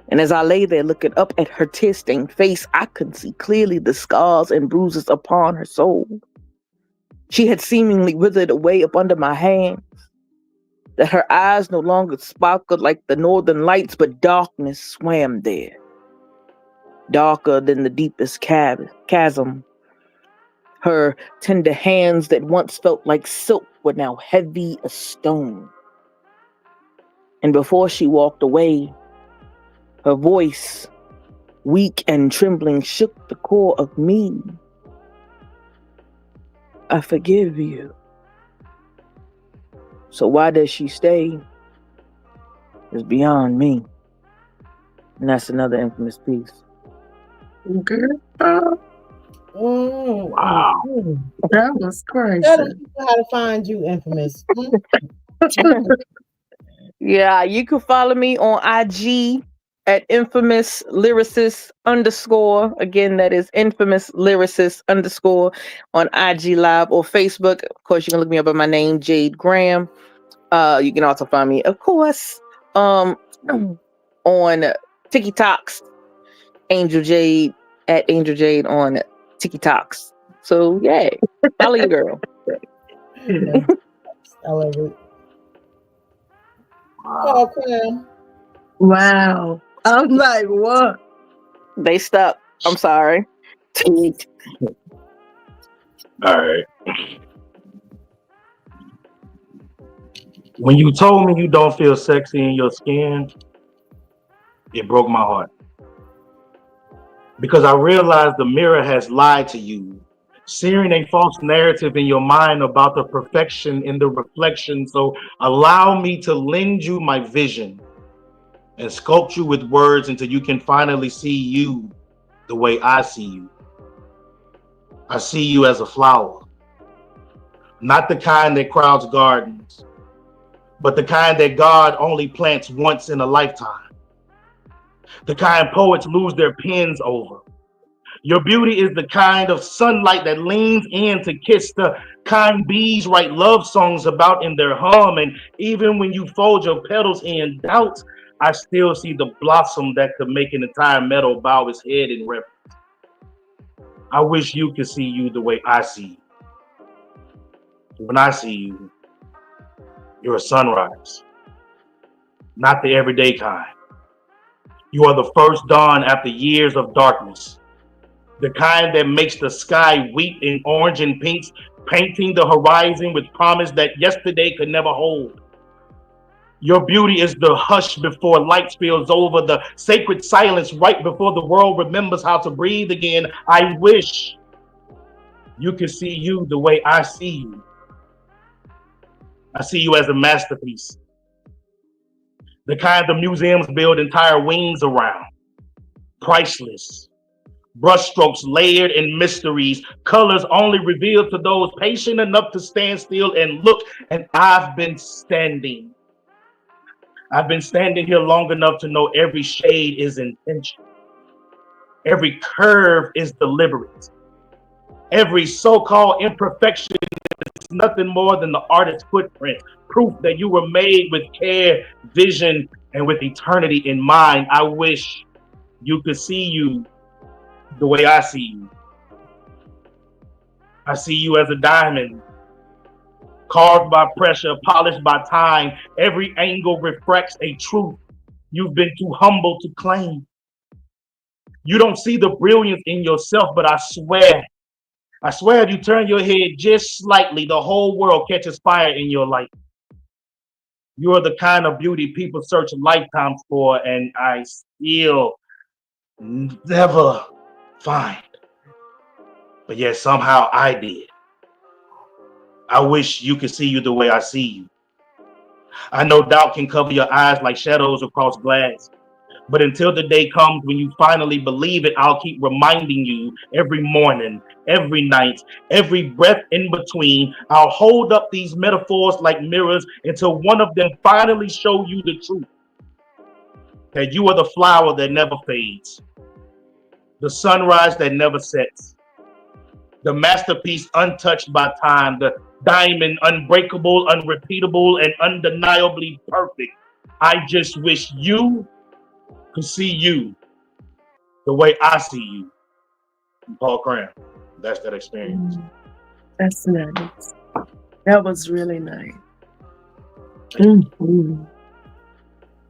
And as I lay there looking up at her tear-stained face, I could see clearly the scars and bruises upon her soul. She had seemingly withered away up under my hands, that her eyes no longer sparkled like the northern lights, but darkness swam there, darker than the deepest chasm. Her tender hands that once felt like silk were now heavy as stone. And before she walked away, her voice, weak and trembling, shook the core of me. I forgive you. So why does she stay? Is beyond me. And that's another infamous piece. Girl, Wow. that was crazy. Tell them people how to find you, infamous. Yeah, you can follow me on IG at infamous lyricist underscore. Again, that is infamous lyricist underscore on IG Live or Facebook. Of course, you can look me up by my name, Jade Graham. You can also find me, of course, on TikToks, Angel Jade at Angel Jade on TikToks. So yeah, follow your girl. I love it. Oh, Cram. Wow. I'm like, what? They stuck. I'm sorry. All right. When you told me you don't feel sexy in your skin, it broke my heart. Because I realized the mirror has lied to you, searing a false narrative in your mind about the perfection in the reflection. So allow me to lend you my vision and sculpt you with words until you can finally see you the way I see you. I see you as a flower, not the kind that crowds gardens, but the kind that God only plants once in a lifetime. The kind poets lose their pens over. Your beauty is the kind of sunlight that leans in to kiss, the kind bees write love songs about in their hum. And even when you fold your petals in doubt, I still see the blossom that could make an entire meadow bow its head in reverence. I wish you could see you the way I see you. When I see you, you're a sunrise, not the everyday kind, You are the first dawn after years of darkness. The kind that makes the sky weep in orange and pinks, painting the horizon with promise that yesterday could never hold. Your beauty is the hush before light spills over, the sacred silence right before the world remembers how to breathe again. I wish you could see you the way I see you. I see you as a masterpiece, the kind the museums build entire wings around, priceless. Brushstrokes layered in mysteries, colors only revealed to those patient enough to stand still and look. And I've been standing. I've been standing here long enough to know every shade is intentional. Every curve is deliberate. Every so-called imperfection is nothing more than the artist's footprint, proof that you were made with care, vision, and with eternity in mind. I wish you could see you the way I see you. I see you as a diamond, carved by pressure, polished by time. Every angle reflects a truth you've been too humble to claim. You don't see the brilliance in yourself, but I swear if you turn your head just slightly, the whole world catches fire in your light. You are the kind of beauty people search lifetimes for, and I still never find. But yet somehow I did. I wish you could see you the way I see you. I know doubt can cover your eyes like shadows across glass. But until the day comes when you finally believe it, I'll keep reminding you every morning, every night, every breath in between. I'll hold up these metaphors like mirrors until one of them finally show you the truth. That you are the flower that never fades, the sunrise that never sets, the masterpiece untouched by time, the diamond unbreakable, unrepeatable, and undeniably perfect. I just wish you could see you the way I see you. Paul Cram. That's that experience. That's nice. That was really nice. Mm-hmm.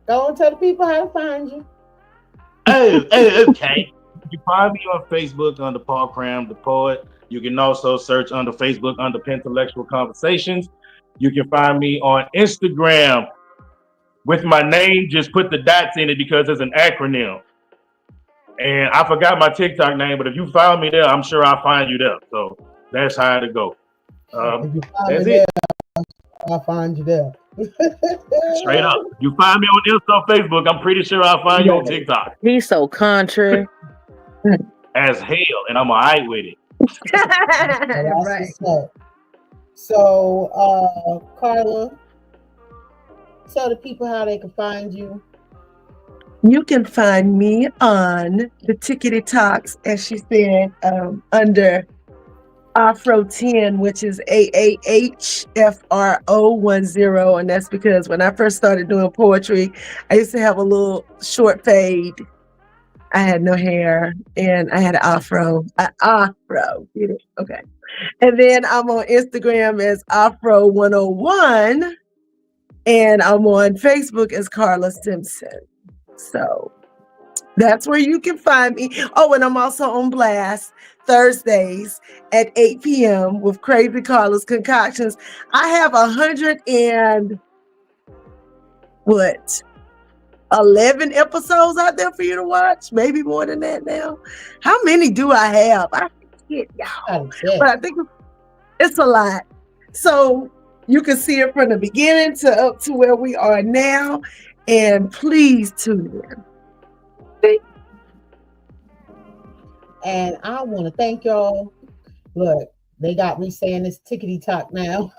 Go and tell the people how to find you. Okay. You can find me on Facebook under Paul Cram, the poet. You can also search under Facebook under Pentelectual Conversations. You can find me on Instagram with my name. Just put the dots in it because it's an acronym. And I forgot my TikTok name, but if you found me there, I'm sure I'll find you there. So that's how to go. If you find That's me it. there, I'll find you there. Straight up. You find me on Insta, Facebook, I'm pretty sure I'll find you on TikTok. He's so country. As hell, and I'm alright with it. Right. So, Carla, tell the people how they can find you. You can find me on the Tickety Talks, as she said, under Afro 10, which is AAHFRO10. And that's because when I first started doing poetry, I used to have a little short fade. I had no hair and I had an afro. Get it? Okay. And then I'm on Instagram as Afro101. And I'm on Facebook as Carla Simpson. So that's where you can find me. Oh, and I'm also on Blast Thursdays at 8 p.m. with Crazy Carla's Concoctions. I have 11 episodes out there for you to watch. Maybe more than that now. How many do I have? I forget, y'all. But I think it's a lot. So you can see it from the beginning to up to where we are now. And please tune in. And I want to thank y'all. Look, they got me saying this tickety talk now.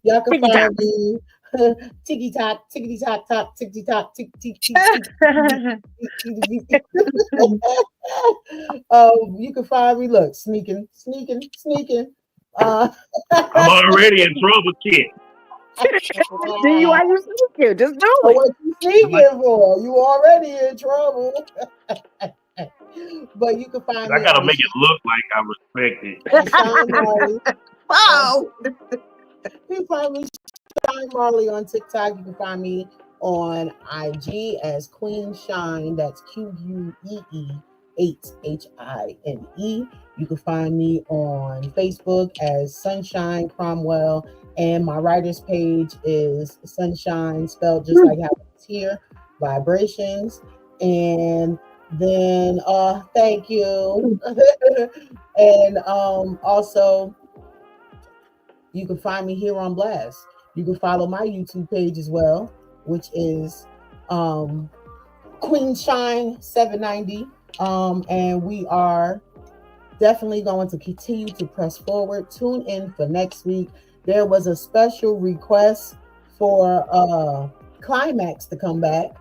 Y'all can find me tickety talk, tickety talk, tickety talk, tickety. You can find me. Look, sneaking. I'm already in trouble, kid. Do you want to sneak you? Just do So it. what you sneaking for? You already in trouble. But you can find me. I gotta make it look like I respect it. Shine Marley. Wow. You can find me Shine Marley on TikTok. You can find me on IG as Queen Shine. That's QUEE8HINE. You can find me on Facebook as Sunshine Cromwell, and my writer's page is Sunshine, spelled just like how it's here, Vibrations. And then thank you. And also you can find me here on Blast. You can follow my YouTube page as well, which is Queen Shine 790. And we are definitely going to continue to press forward. Tune in for next week. There was a special request for Climax to come back.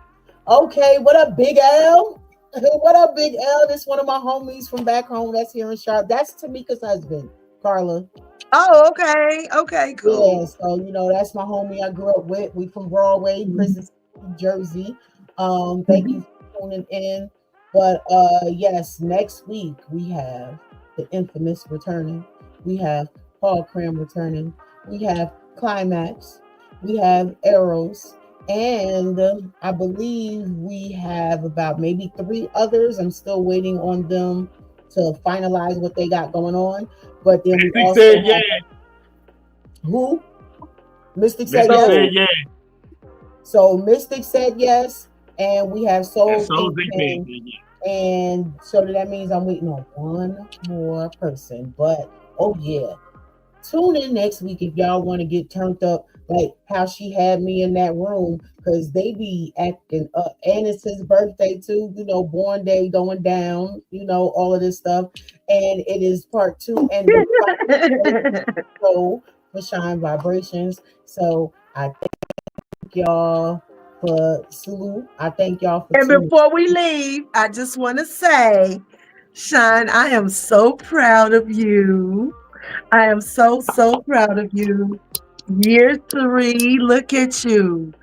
Okay, what up, Big L? What up, Big L? This one of my homies from back home that's here in Charlotte. That's Tamika's husband, Carla. Oh, okay. Okay, cool. Yeah, so that's my homie I grew up with. We from Broadway, Prison City, New Jersey. Thank you for tuning in. But yes, next week we have the infamous returning. We have Paul Cram returning. We have Climax. We have Arrows. And I believe we have about maybe 3 others. I'm still waiting on them to finalize what they got going on. But then we also said have, yeah. Who? Mystic Mystic said yes. said yeah. So Mystic said yes, and we have Soul And Soul Kingpin. Kingpin, yeah. And so that means I'm waiting on one more person. But oh yeah, tune in next week if y'all want to get turned up like how she had me in that room, because they be acting up. And it's his birthday too, born day going down, all of this stuff. And it is part 2 and the show for Shine Vibrations. So I thank y'all for salute. I thank y'all for And before we leave, I just want to say, Shine, I am so proud of you. I am so, so proud of you. Year 3, look at you.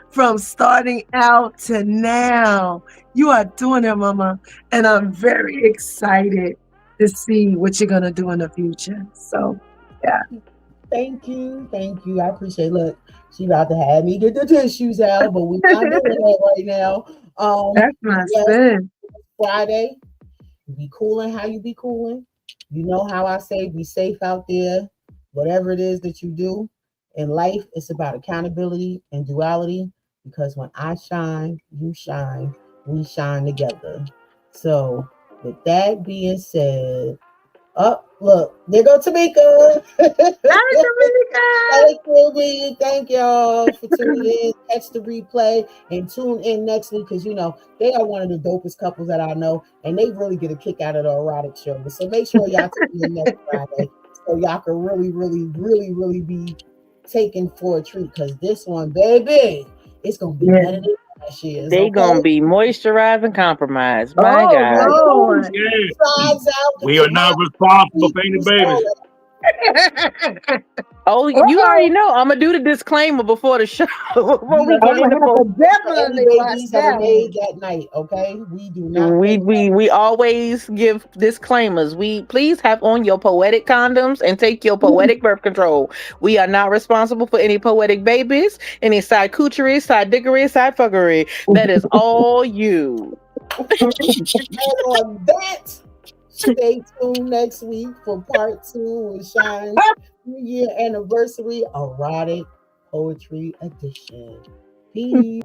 From starting out to now, you are doing it, Mama. And I'm very excited to see what you're going to do in the future. So, yeah. Thank you. I appreciate it. Look, she about to have me get the tissues out, but we're not doing that right now. That's my Yes, sin. Friday. Be cooling how you be cooling. You know how I say be safe out there. Whatever it is that you do in life, it's about accountability and duality. Because when I shine, you shine, we shine together. So, with that being said, look, there go Tamika. Thank y'all for tuning in. Catch the replay and tune in next week because they are one of the dopest couples that I know, and they really get a kick out of the erotic show. So make sure y'all tune in next Friday so y'all can really, really, really, really be taken for a treat, because this one, baby, it's gonna be better than last year's. They gonna be moisturized and compromised. My Oh, God. Lord. We are not responsible for any babies. Oh, you already know. I'm gonna do the disclaimer before the show. Before we get into definitely watch that made that night. Okay, we do not. We always give disclaimers. We please have on your poetic condoms and take your poetic birth control. We are not responsible for any poetic babies, any side coochery, side dickery, side fuckery. That is all you. And on that, stay tuned next week for part 2 of Shine's New Year Anniversary Erotic Poetry Edition. Peace.